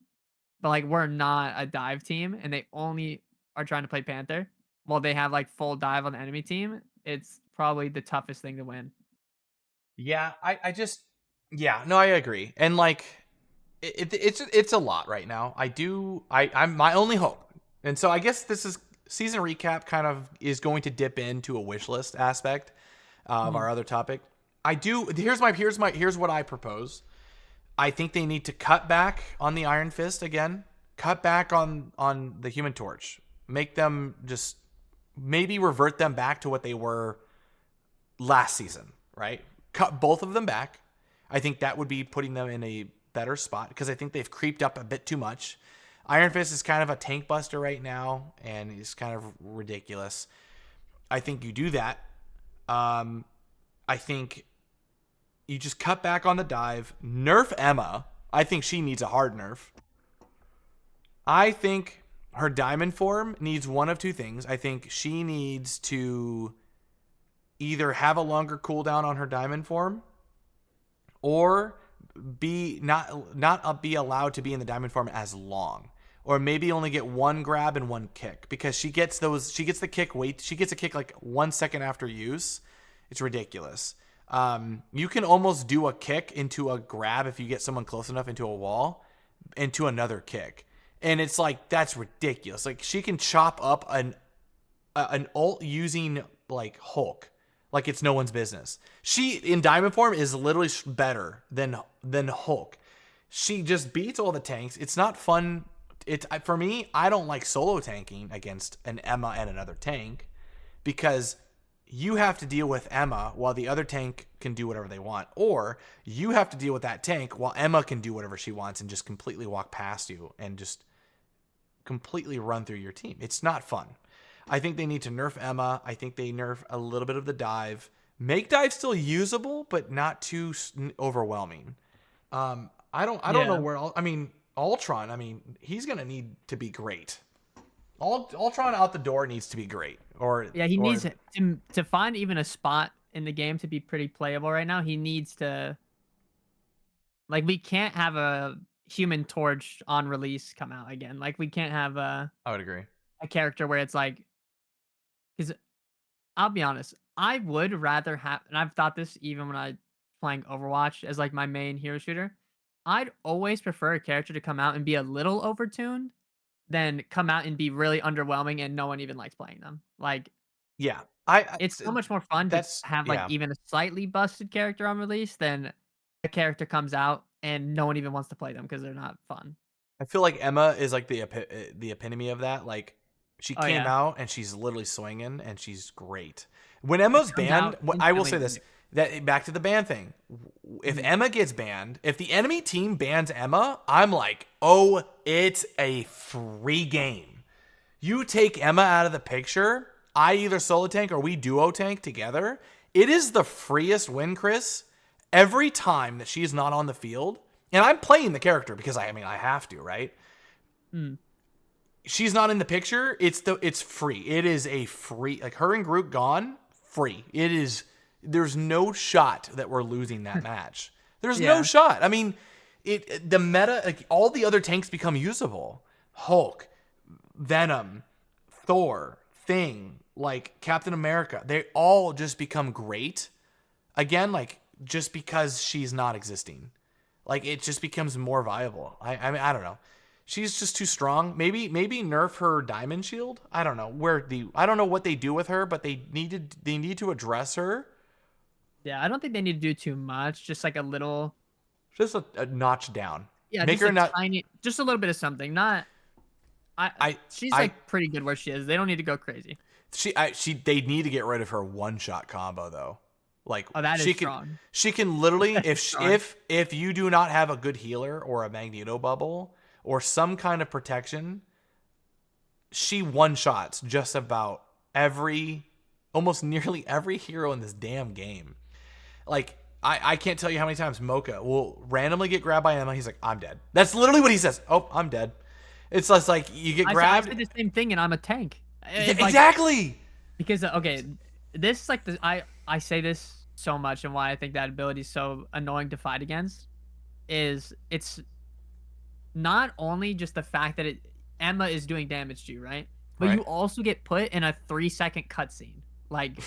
but like we're not a dive team and they only are trying to play Panther while they have like full dive on the enemy team, it's probably the toughest thing to win. Yeah. I just, yeah, no, I agree. And like, it's a lot right now. I'm my only hope. And so I guess this is season recap kind of is going to dip into a wish list aspect of Mhm. our other topic. I do here's what I propose. I think they need to cut back on the Iron Fist again. Cut back on the Human Torch. Make them just maybe revert them back to what they were last season, right? Cut both of them back. I think that would be putting them in a better spot because I think they've creeped up a bit too much. Iron Fist is kind of a tank buster right now, and he's kind of ridiculous. I think you do that. I think you just cut back on the dive. Nerf Emma. I think she needs a hard nerf. I think her diamond form needs one of two things. I think she needs to either have a longer cooldown on her diamond form or be not be allowed to be in the diamond form as long, or maybe only get one grab and one kick, because she gets the kick wait she gets a kick like 1 second after use. It's ridiculous. You can almost do a kick into a grab if you get someone close enough into a wall into another kick, and it's like that's ridiculous. Like she can chop up an ult using like Hulk, like it's no one's business. She in diamond form is literally better than Hulk. She just beats all the tanks. It's not fun. It's for me. I don't like solo tanking against an Emma and another tank because you have to deal with Emma while the other tank can do whatever they want, or you have to deal with that tank while Emma can do whatever she wants and just completely walk past you and just completely run through your team. It's not fun. I think they need to nerf Emma. I think they nerf a little bit of the dive. Make dive still usable, but not too overwhelming. I don't know Yeah. where. I mean, Ultron. I mean, he's gonna need to be great. Ultron out the door needs to be great. Yeah, he Or needs to find even a spot in the game to be pretty playable right now. He needs to like we can't have a Human Torch on release come out again. Like we can't have I would agree. a character where it's like because I'll be honest, I would rather have, and I've thought this even when I playing Overwatch as like my main hero shooter. I'd always prefer a character to come out and be a little overtuned than come out and be really underwhelming and no one even likes playing them. Like Yeah, it's so much more fun to that's have like yeah. even a slightly busted character on release than a character comes out and no one even wants to play them because they're not fun. I feel like Emma is like the epitome of that. Like she Oh came yeah, out and she's literally swinging and she's great. When it Emma's comes banned, out I will instantly. say this: that back to the ban thing. If Mhm. Emma gets banned, if the enemy team bans Emma, I'm like, oh, it's a free game. You take Emma out of the picture, I either solo tank or we duo tank together. It is the freest win, Chris. Every time that she's not on the field, and I'm playing the character because I have to, right? Mm. She's not in the picture. It's free. It is a free, like her and Groot gone, free. It is. There's no shot that we're losing that match. There's no Yeah. shot. I mean, the meta, like all the other tanks become usable. Hulk, Venom, Thor, Thing, like Captain America, they all just become great. Again, like just because she's not existing. Like it just becomes more viable. I mean, I don't know. She's just too strong. Maybe nerf her diamond shield. I don't know. I don't know what they do with her, but they need to address her. Yeah, I don't think they need to do too much. Just like a little, Just a notch down. yeah, Make just her a not tiny, just a little bit of something. Not, I she's I like pretty good where she is. They don't need to go crazy. she they need to get rid of her one-shot combo though. Like Oh, that is she can strong. she can literally if Strong. if you do not have a good healer or a Magneto bubble or some kind of protection, she one-shots just about almost nearly every hero in this damn game. Like I can't tell you how many times Mocha will randomly get grabbed by Emma. He's like, I'm dead. That's literally what he says. Oh, I'm dead. It's just like you get I grabbed. said the same thing, and I'm a tank. Yeah, Like, exactly. because okay, this like the I say this so much, and why I think that ability is so annoying to fight against is it's not only just the fact that Emma is doing damage to you, right? But Right. you also get put in a 3-second cutscene. Like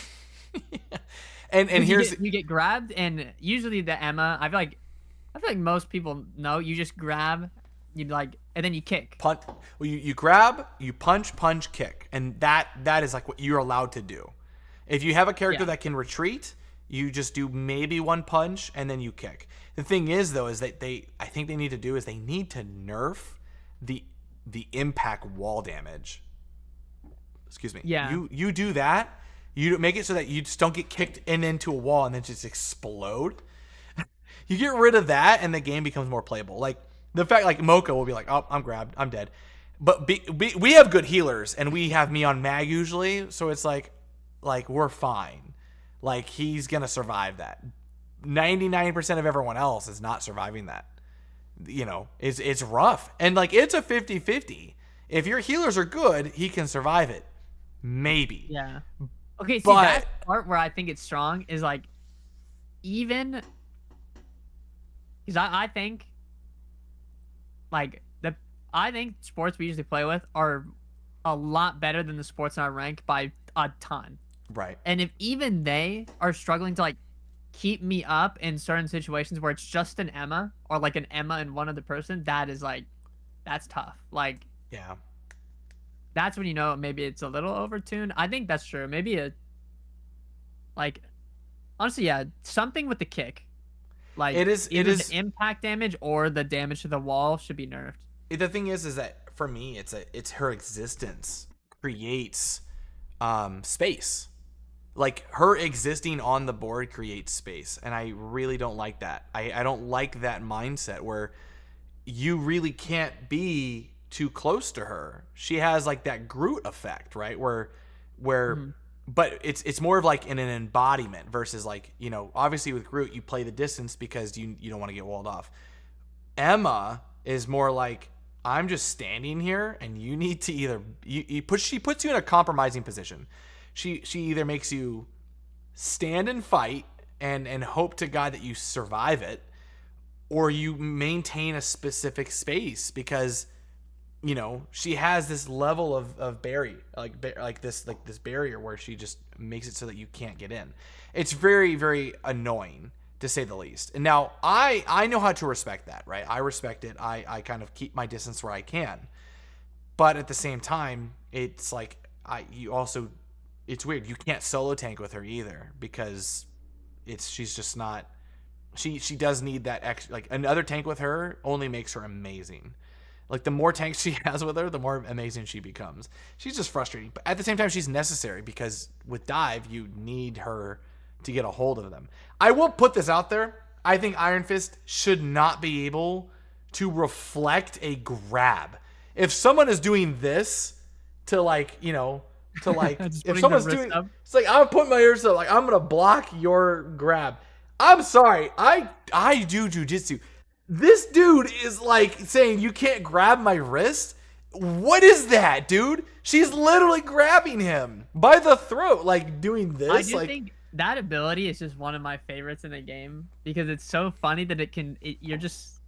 And you get grabbed, and usually the Emma, I feel like most people know you just grab, you like, and then you kick. punch. Well, you grab, you punch, kick, and that is like what you're allowed to do. If you have a character Yeah. that can retreat, you just do maybe one punch and then you kick. The thing is though is that I think they need to do is they need to nerf the impact wall damage. Excuse me. Yeah. You do that. You make it so that you just don't get kicked into a wall and then just explode. You get rid of that and the game becomes more playable. Like the fact like Mocha will be like, oh, I'm grabbed, I'm dead. But we have good healers and we have me on mag usually, so it's like we're fine. Like he's gonna survive that. 99% of everyone else is not surviving that. You know, it's rough. And like it's a 50-50. If your healers are good, he can survive it. Maybe. Yeah. Okay, see But that part where I think it's strong is like even because I think like I think sports we usually play with are a lot better than the sports in our rank by a ton. right. And if even they are struggling to like keep me up in certain situations where it's just an Emma or like an Emma and one other person, that is like that's tough. Like Yeah. that's when you know maybe it's a little overtuned. I think that's true. Maybe a like honestly, yeah, something with the kick. Like It is either the impact damage or the damage to the wall should be nerfed. the thing is that for me it's her existence creates space. Like her existing on the board creates space, and I really don't like that. I don't like that mindset where you really can't be too close to her. She has like that Groot effect, right? Where Mhm. but it's more of like in an embodiment versus like, you know, obviously with Groot you play the distance because you don't want to get walled off. Emma is more like I'm just standing here and you need to either she puts you in a compromising position. She either makes you stand and fight and hope to God that you survive it, or you maintain a specific space because you know she has this level of this barrier where she just makes it so that you can't get in. It's very, very annoying to say the least. And now I know how to respect that, right? I respect it. I kind of keep my distance where I can, but at the same time it's like it's weird. You can't solo tank with her either because she's just not she does need that extra. Like another tank with her only makes her amazing. Like the more tanks she has with her, the more amazing she becomes. She's just frustrating, but at the same time, she's necessary because with dive, you need her to get a hold of them. I will put this out there. I think Iron Fist should not be able to reflect a grab. If someone is doing this to like, you know, to like, if someone's doing, it's like I'm putting my ears up, like I'm gonna block your grab. I'm sorry, I do jujitsu. This dude is like saying you can't grab my wrist. What is that, dude? She's literally grabbing him by the throat, like doing this. I do like, think that ability is just one of my favorites in the game because it's so funny that you're just.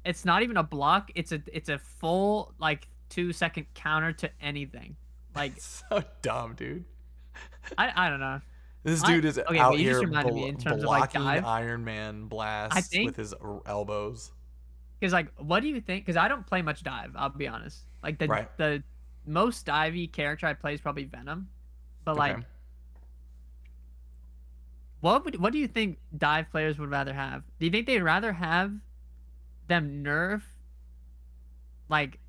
It's not even a block. It's a full like 2-second counter to anything. Like so dumb, dude. I don't know. This dude is okay, out but you here just reminded me in terms of like blocking dive. Iron Man blasts with his elbows. Because like, what do you think? Because I don't play much dive. I'll be honest. Like the most divey character I play is probably Venom. But like, what do you think dive players would rather have? Do you think they'd rather have them nerf like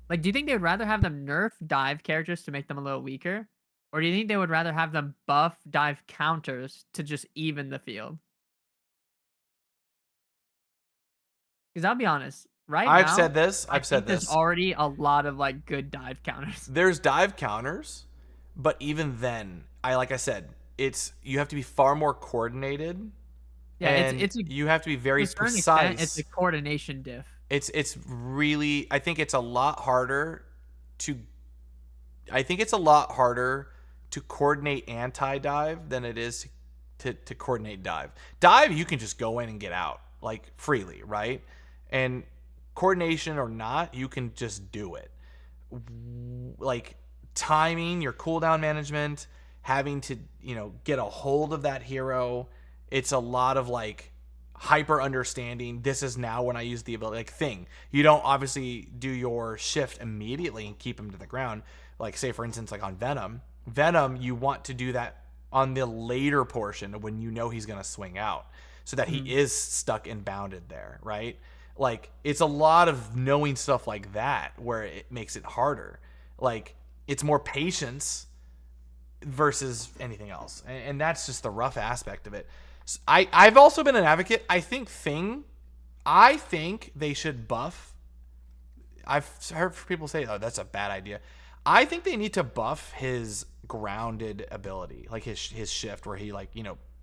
do you think they would rather have them nerf dive characters to make them a little weaker? Or do you think they would rather have them buff dive counters to just even the field? Because I'll be honest, right now, I've said this. there's already a lot of like good dive counters. There's dive counters, but even then, like I said, you have to be far more coordinated. Yeah, and you have to be very precise. It's a coordination diff. It's really, I think it's a lot harder to coordinate anti-dive than it is to coordinate dive. Dive, you can just go in and get out like freely, right? And coordination or not, you can just do it. Like timing, your cooldown management, having to, get a hold of that hero. It's a lot of like hyper understanding. This is now when I use the ability, like thing. You don't obviously do your shift immediately and keep him to the ground. Like say for instance, like on Venom, you want to do that on the later portion when you know he's going to swing out so that he is stuck and bounded there, right? Like it's a lot of knowing stuff like that where it makes it harder. Like it's more patience versus anything else. And that's just the rough aspect of it. I've also been an advocate. I think they should buff. I've heard people say, oh, that's a bad idea. I think they need to buff his grounded ability, like his shift where he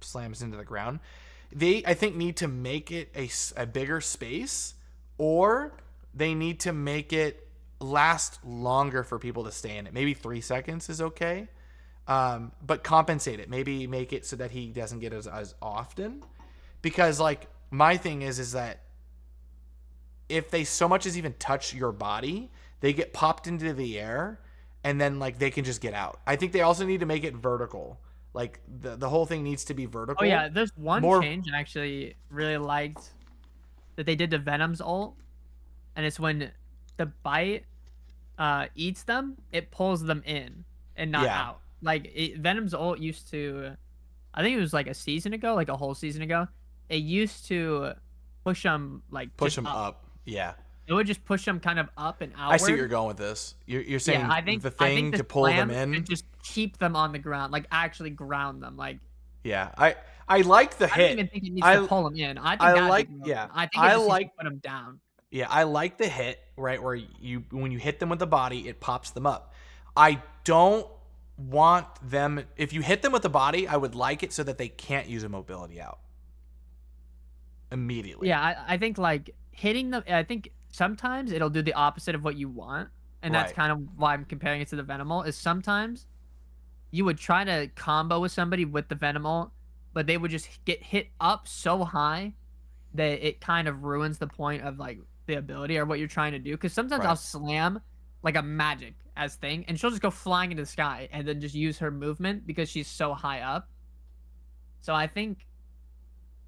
slams into the ground. They, I think, need to make it a bigger space, or they need to make it last longer for people to stay in it. Maybe 3 seconds is okay. But compensate it. Maybe make it so that he doesn't get as often. Because like my thing is that if they so much as even touch your body, they get popped into the air and then like they can just get out. I think they also need to make it vertical. Like the whole thing needs to be vertical. Oh yeah, there's one change I actually really liked that they did to Venom's ult. And it's when the bite eats them, it pulls them in and not out. Like Venom's ult used to, I think it was like a season ago, like a whole season ago. It used to push them up. Yeah. It would just push them kind of up and outward. I see where you're going with this. You're saying I think to pull them in and just keep them on the ground, like actually ground them. Like yeah, I like the hit. I don't even think it needs to pull them in. I think I think it put them down. Yeah, I like the hit right where when you hit them with the body, it pops them up. I don't want them, if you hit them with the body, I would like it so that they can't use a mobility out immediately. Yeah, I think like hitting them, I think sometimes it'll do the opposite of what you want, and that's kind of why I'm comparing it to the Venom ult. Is sometimes you would try to combo with somebody with the Venom ult, but they would just get hit up so high that it kind of ruins the point of like the ability or what you're trying to do. Because sometimes I'll slam like a magic as thing, and she'll just go flying into the sky and then just use her movement because she's so high up. So I think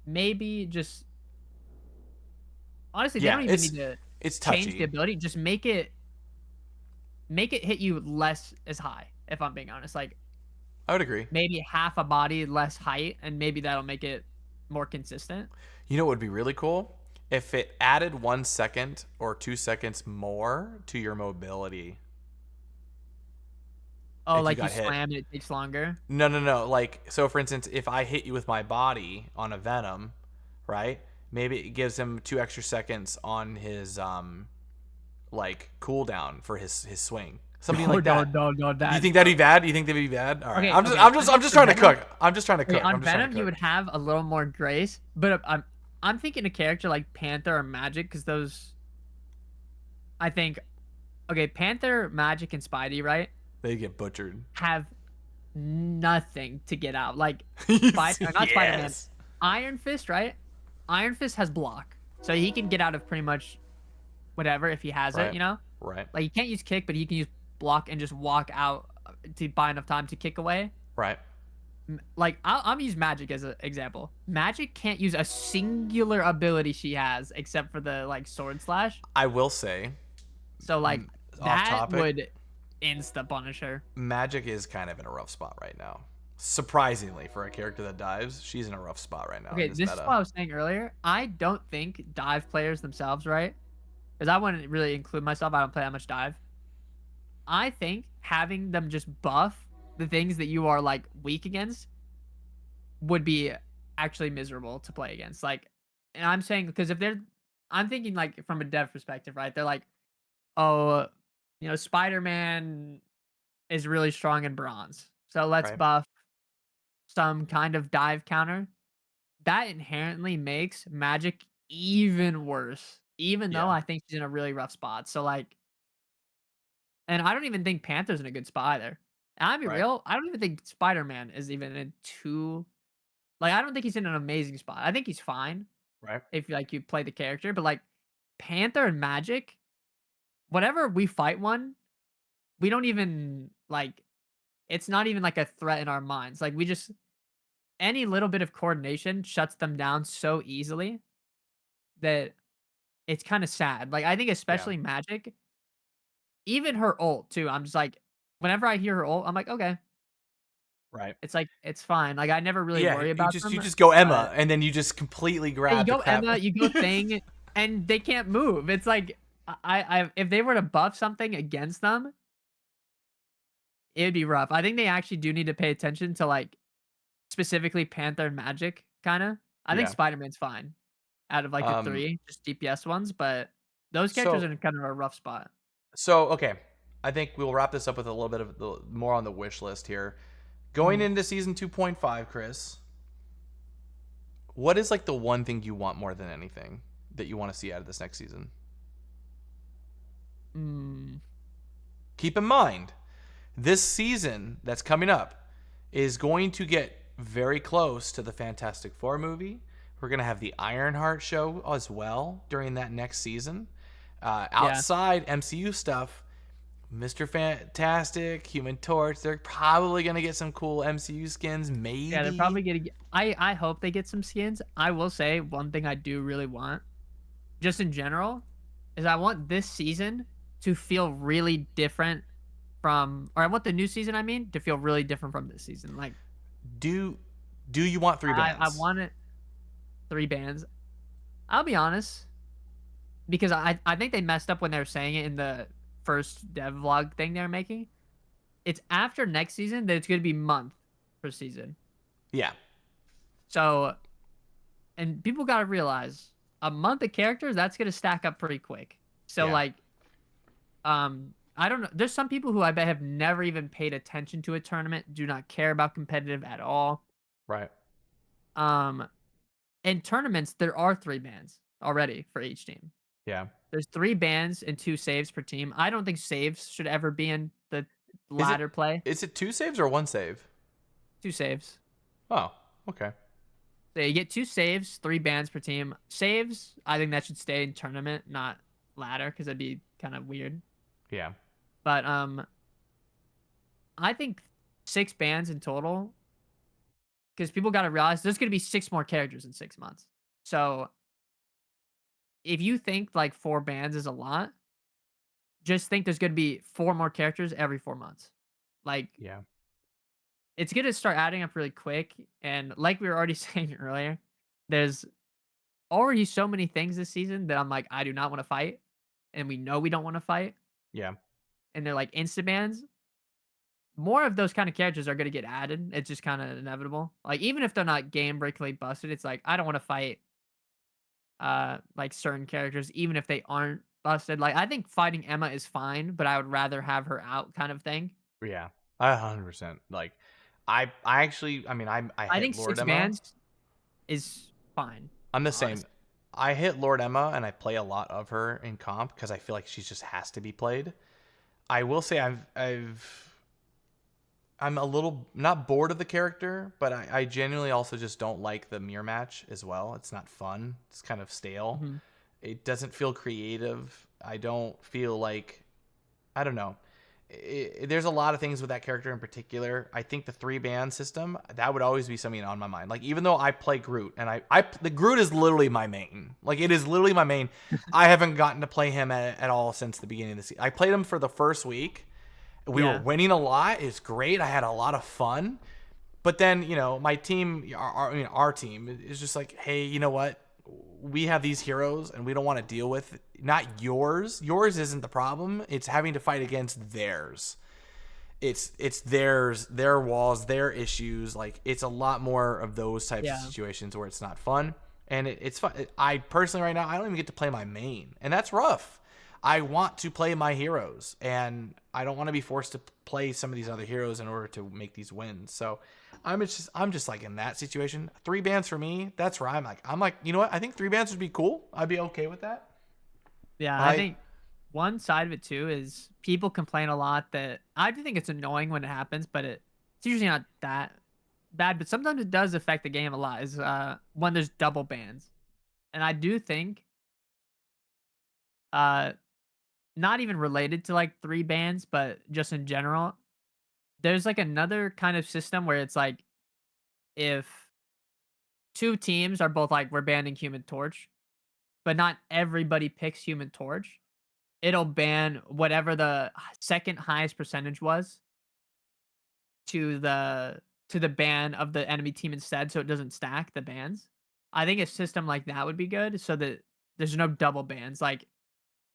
maybe just honestly, they don't even need to change the ability. Just make it hit you less as high. If I'm being honest, like I would agree. Maybe half a body less height, and maybe that'll make it more consistent. You know what would be really cool? If it added 1 second or 2 seconds more to your mobility Oh, if you like you got hit. slam and it takes longer. No, no, no. Like, so for instance, if I hit you with my body on a Venom, right? Maybe it gives him 2 extra seconds on his like cooldown for his swing. Something No, like no, that. no, no. You That think that'd be bad? You think that'd be bad? All right. okay, I'm just okay. I'm I just I'm think just for trying to Venom, cook. I'm just trying to okay, cook. I'm on just trying to Venom you cook. would have a little more grace, but I'm thinking a character like Panther or Magic because those I think okay, Panther, Magic, and Spidey, right, They get butchered. have nothing to get out. Like not Spider Man, Yes. Iron Fist, right? Iron Fist has block, so he can get out of pretty much whatever if he has it. Right. You know, Right. like he can't use kick, but he can use block and just walk out to buy enough time to kick away. Right. Like I'm use Magic as an example. Magic can't use a singular ability she has except for the like sword slash. I will say, So like off that topic, would insta punish her. Magic is kind of in a rough spot right now. Surprisingly, for a character that dives, she's in a rough spot right now in Okay, this this is meta. what I was saying earlier. I don't think dive players themselves, right? Because I wouldn't really include myself. I don't play that much dive. I think having them just buff the things that you are like weak against would be actually miserable to play against. Like, and I'm saying because if they're, I'm thinking like from a dev perspective, right? They're like, oh, Spider Man is really strong in bronze, so let's Right. buff some kind of dive counter. That inherently makes Magic even worse, even though Yeah. I think she's in a really rough spot. So like, and I don't even think Panther's in a good spot either. And I'll be Right. real, I don't even think Spider Man is even in too. Like, I don't think he's in an amazing spot. I think he's fine Right. if, like, you play the character, but, like, Panther and Magic, whenever we fight one, we don't even, like it's not even, like, a threat in our minds. Like, we just any little bit of coordination shuts them down so easily that it's kinda sad. Like, I think Yeah. especially Magic, even her ult too, I'm just like whenever I hear her ult, I'm like, "Okay." Right. It's like, it's fine. Like, I never really Yeah. worry You about just you them, just go but Emma, and then you just completely yeah, you grab the go crap. Emma, you go Thing, and they can't move. It's like if they were to buff something against them, it'd be rough. I think they actually do need to pay attention to like specifically Panther and Magic, kinda. I think Yeah. Spider-Man's fine out of like the Um. three, just DPS ones, but those characters So are in kind of a rough spot. okay. I think we'll wrap this up with a little bit of more on the wish list here. Going Mhm. into season 2.5, Chris, what is like the one thing you want more than anything that you want to see out of this next season? Mm. Keep in mind, this season that's coming up is going to get very close to the Fantastic Four movie. We're going to have the Ironheart show as well during that next season. Yeah. Outside MCU stuff, Mr. Fantastic, Human Torch, they're probably going to get some cool MCU skins, Yeah, they're maybe. probably gonna get I hope they get some skins. I will say one thing I do really want, just in general, is I want this season to feel really different from or I want the new season, I mean, to feel really different from this season. Like, Do do you want three I bands? want it 3 bands. I'll be honest, because I think they messed up when they were saying it in the first dev vlog thing they're making. It's after next season that it's gonna be month per season. Yeah. So and people gotta realize a month of characters, that's gonna stack up pretty quick. So Yeah. like, I don't know. There's some people who I bet have never even paid attention to a tournament, do not care about competitive at all. Right. Um, in tournaments, there are 3 bans already for each team. Yeah. There's 3 bans and 2 saves per team. I don't think saves should ever be in the Is it ladder play. is it 2 saves or 1 save? 2 saves. Oh, okay. So you get 2 saves, 3 bans per team. Saves, I think that should stay in tournament, not ladder, because that'd be kind of weird. Yeah. But I think 6 bans in total, because people got to realize there's going to be 6 more characters in 6 months. So if you think like 4 bans is a lot, just think there's going to be 4 more characters every 4 months. Like, Yeah. it's going to start adding up really quick. And like we were already saying earlier, there's already so many things this season that I'm like, I do not want to fight, and we know we don't want to fight, Yeah. and they're like insta bans. More of those kind of characters are going to get added. It's just kind of inevitable. Like even if they're not game breakingly busted, it's like I don't want to fight like certain characters, even if they aren't busted. Like I think fighting Emma is fine, but I would rather have her out kind of thing. Yeah. 100%. Like, I actually, I mean, I I hit think Lord six Emma. bans is fine, I'm the same. honestly. I hit Lord Emma and I play a lot of her in comp because I feel like she just has to be played. I will say I'm a little not bored of the character, but I genuinely also just don't like the mirror match as well. It's not fun. It's kind of stale. Mhm. It doesn't feel creative. I don't feel like I don't know. There's a lot of things with that character in particular. I think the 3 band system that would always be something on my mind. Like even though I play Groot and the Groot is literally my main. Like it is literally my main. I haven't gotten to play him at all since the beginning of the season. I played him for the first week. We were Yeah, winning a lot. It's great. I had a lot of fun. But then, my team, our team is just like, hey, you know what? We have these heroes and we don't want to deal with not yours. Yours isn't the problem. It's having to fight against theirs. It's theirs, their walls, their issues. Like it's a lot more of those types of yeah, situations where it's not fun. And it's fun. I personally right now I don't even get to play my main, and that's rough. I want to play my heroes, and I don't want to be forced to play some of these other heroes in order to make these wins. So I'm just like in that situation. 3 bans for me. That's where I'm like, you know what? I think 3 bans would be cool. I'd be okay with that. yeah. I I think one side of it too is people complain a lot that I do think it's annoying when it happens, but it's usually not that bad. But sometimes it does affect the game a lot. Is when there's double bans, and I do think uh not even related to like 3 bans, but just in general, there's like another kind of system where it's like if two teams are both like we're banning Human Torch, but not everybody picks Human Torch, it'll ban whatever the second highest percentage was to the ban of the enemy team instead, so it doesn't stack the bans. I think a system like that would be good so that there's no double bans. Like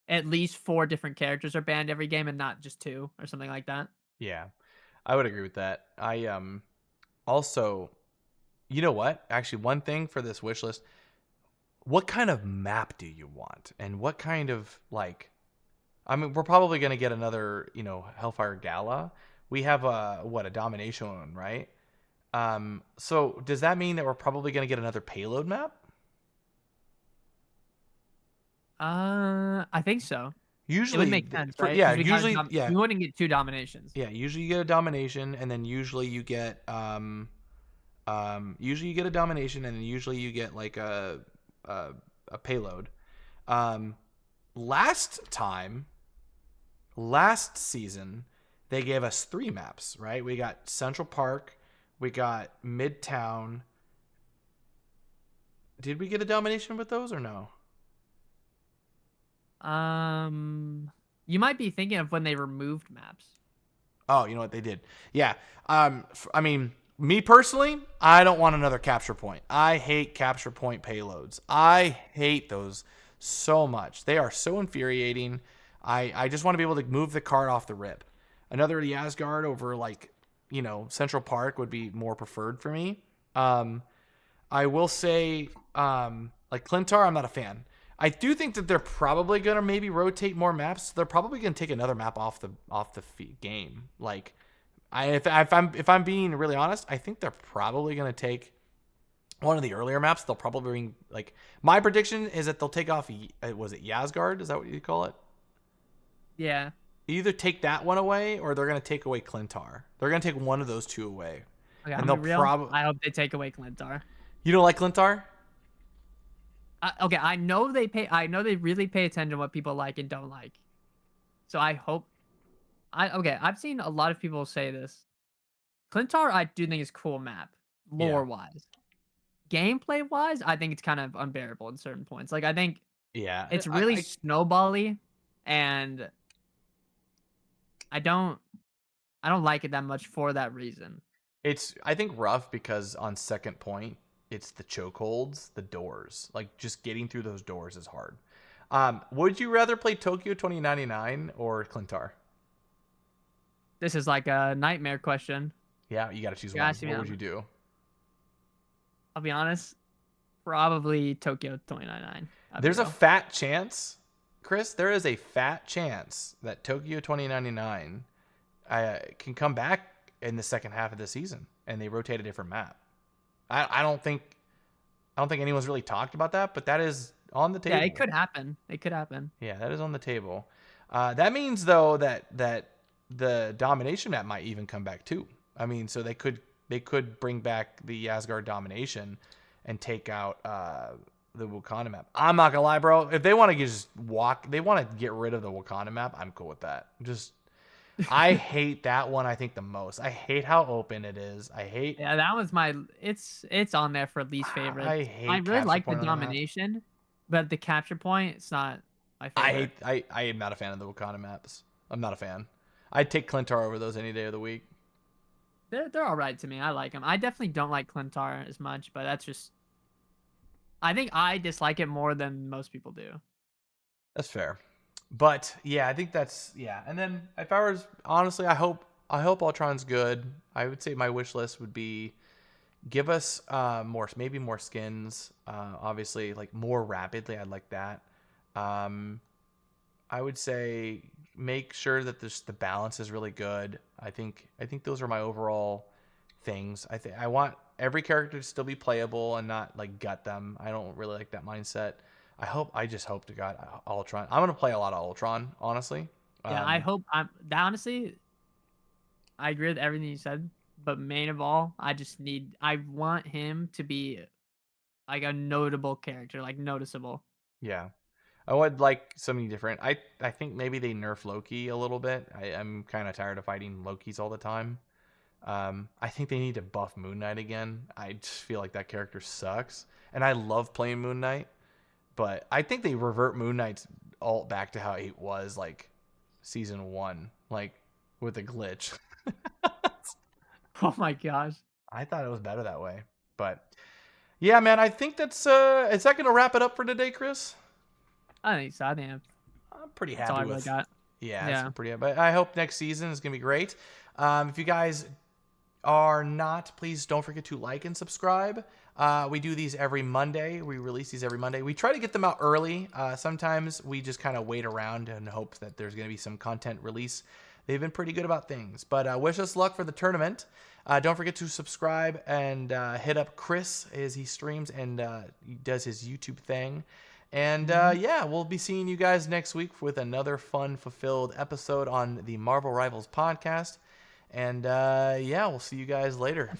at least 4 different characters are banned every game and not just 2 or something like that. Yeah, I would agree with that. I also, you know what? Actually, one thing for this wish list, what kind of map do you want? And what kind of like I mean, we're probably going to get another, Hellfire Gala. We have a domination one, right? So does that mean that we're probably going to get another payload map? I think so. It would Usually, make sense, for right? yeah, Because we got usually yeah, we wouldn't get 2 dominations. yeah. Usually you get a domination, and then usually you get a domination, and then usually you get like a, a payload. Um, last time, last season, they gave us 3 maps, right? We got Central Park, we got Midtown. Did we get a domination with those or no? You might be thinking of when they removed maps. Oh, you know what they did? Yeah. I mean, me personally, I don't want another capture point. I hate capture point payloads. I hate those so much. They are so infuriating. I just want to be able to move the card off the rip. Another Yasgard over like, Central Park would be more preferred for me. Um, I will say, like Clintar, I'm not a fan. I do think that they're probably gonna maybe rotate more maps. They're probably gonna take another map off the game. Like, if I'm being really honest, I think they're probably gonna take one of the earlier maps. They'll probably bring like my prediction is that they'll take off. Was it Yasgard? Is that what you call it? Yeah. Either take that one away or they're gonna take away Clintar. They're gonna take one of those two away, Okay, I'm and gonna they'll be real. probably. I hope they take away Clintar. You don't like Clintar? Okay, I know they really pay attention to what people like and don't like. So I hope okay, I've seen a lot of people say this. Clintar, I do think is cool map, Yeah. lore wise. Gameplay wise, I think it's kind of unbearable in certain points. Like I think Yeah, it's really snowbally, and I don't I don't like it that much for that reason. it's I think rough because on second point. It's the chokeholds, the doors. Like, just getting through those doors is hard. Would you rather play Tokyo 2099 or Clintar? This is like a nightmare question. Yeah, you got to choose You're one. asking me. What would you do? I'll be honest. Probably Tokyo 2099. I'd be There's a real. fat chance, Chris. There is a fat chance that Tokyo 2099 can come back in the second half of the season, and they rotate a different map. I don't think anyone's really talked about that, but that is on the Yeah, table. it could happen. It could happen. Yeah, that is on the table. That means though that the domination map might even come back too. I mean, so they could bring back the Asgard domination and take out the Wakanda map. I'm not gonna lie, bro. If they want to they want to get rid of the Wakanda map, I'm cool with that. I hate that one. I think the most. I hate how open it is. Yeah, that was my. It's on there for least favorite. I I hate really capture like the point on the map. domination, but the capture point, it's not my favorite. I am not a fan of the Wakanda maps. I'm not a fan. I'd take Clintar over those any day of the week. They're all right to me. I like them. I definitely don't like Clintar as much, but that's just. I think I dislike it more than most people do. That's fair. But yeah, I think that's yeah. And then if I was honestly, I hope Ultron's good. I would say my wish list would be give us maybe more skins. Obviously, like more rapidly. I'd like that. Um, I would say make sure that the balance is really good. I think those are my overall things. I want every character to still be playable and not like gut them. I don't really like that mindset. I just hope to God Ultron. I'm gonna play a lot of Ultron, honestly. Yeah, I hope I'm. Honestly, I agree with everything you said, but main of all, I want him to be like a notable character, like noticeable. Yeah, I would like something different. I think maybe they nerf Loki a little bit. I'm kind of tired of fighting Lokis all the time. I think they need to buff Moon Knight again. I just feel like that character sucks, and I love playing Moon Knight. But I think they revert Moon Knight's alt back to how it was like season 1, like with a glitch. Oh my gosh. I thought it was better that way. But yeah, man, I think that's is that gonna wrap it up for today, Chris? I think so. I think I'm pretty that's all I happy really with. got. Yeah, Yeah. it's pretty. But I hope next season is gonna be great. If you guys are not, please don't forget to like and subscribe. We do these every Monday. We release these every Monday. We try to get them out early. Sometimes we just kind of wait around and hope that there's going to be some content release. They've been pretty good about things. But wish us luck for the tournament. Don't forget to subscribe and hit up Chris as he streams and he does his YouTube thing. And yeah, we'll be seeing you guys next week with another fun, fulfilled episode on the Marvel Rivals podcast. And yeah, we'll see you guys later.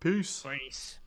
Peace. Peace.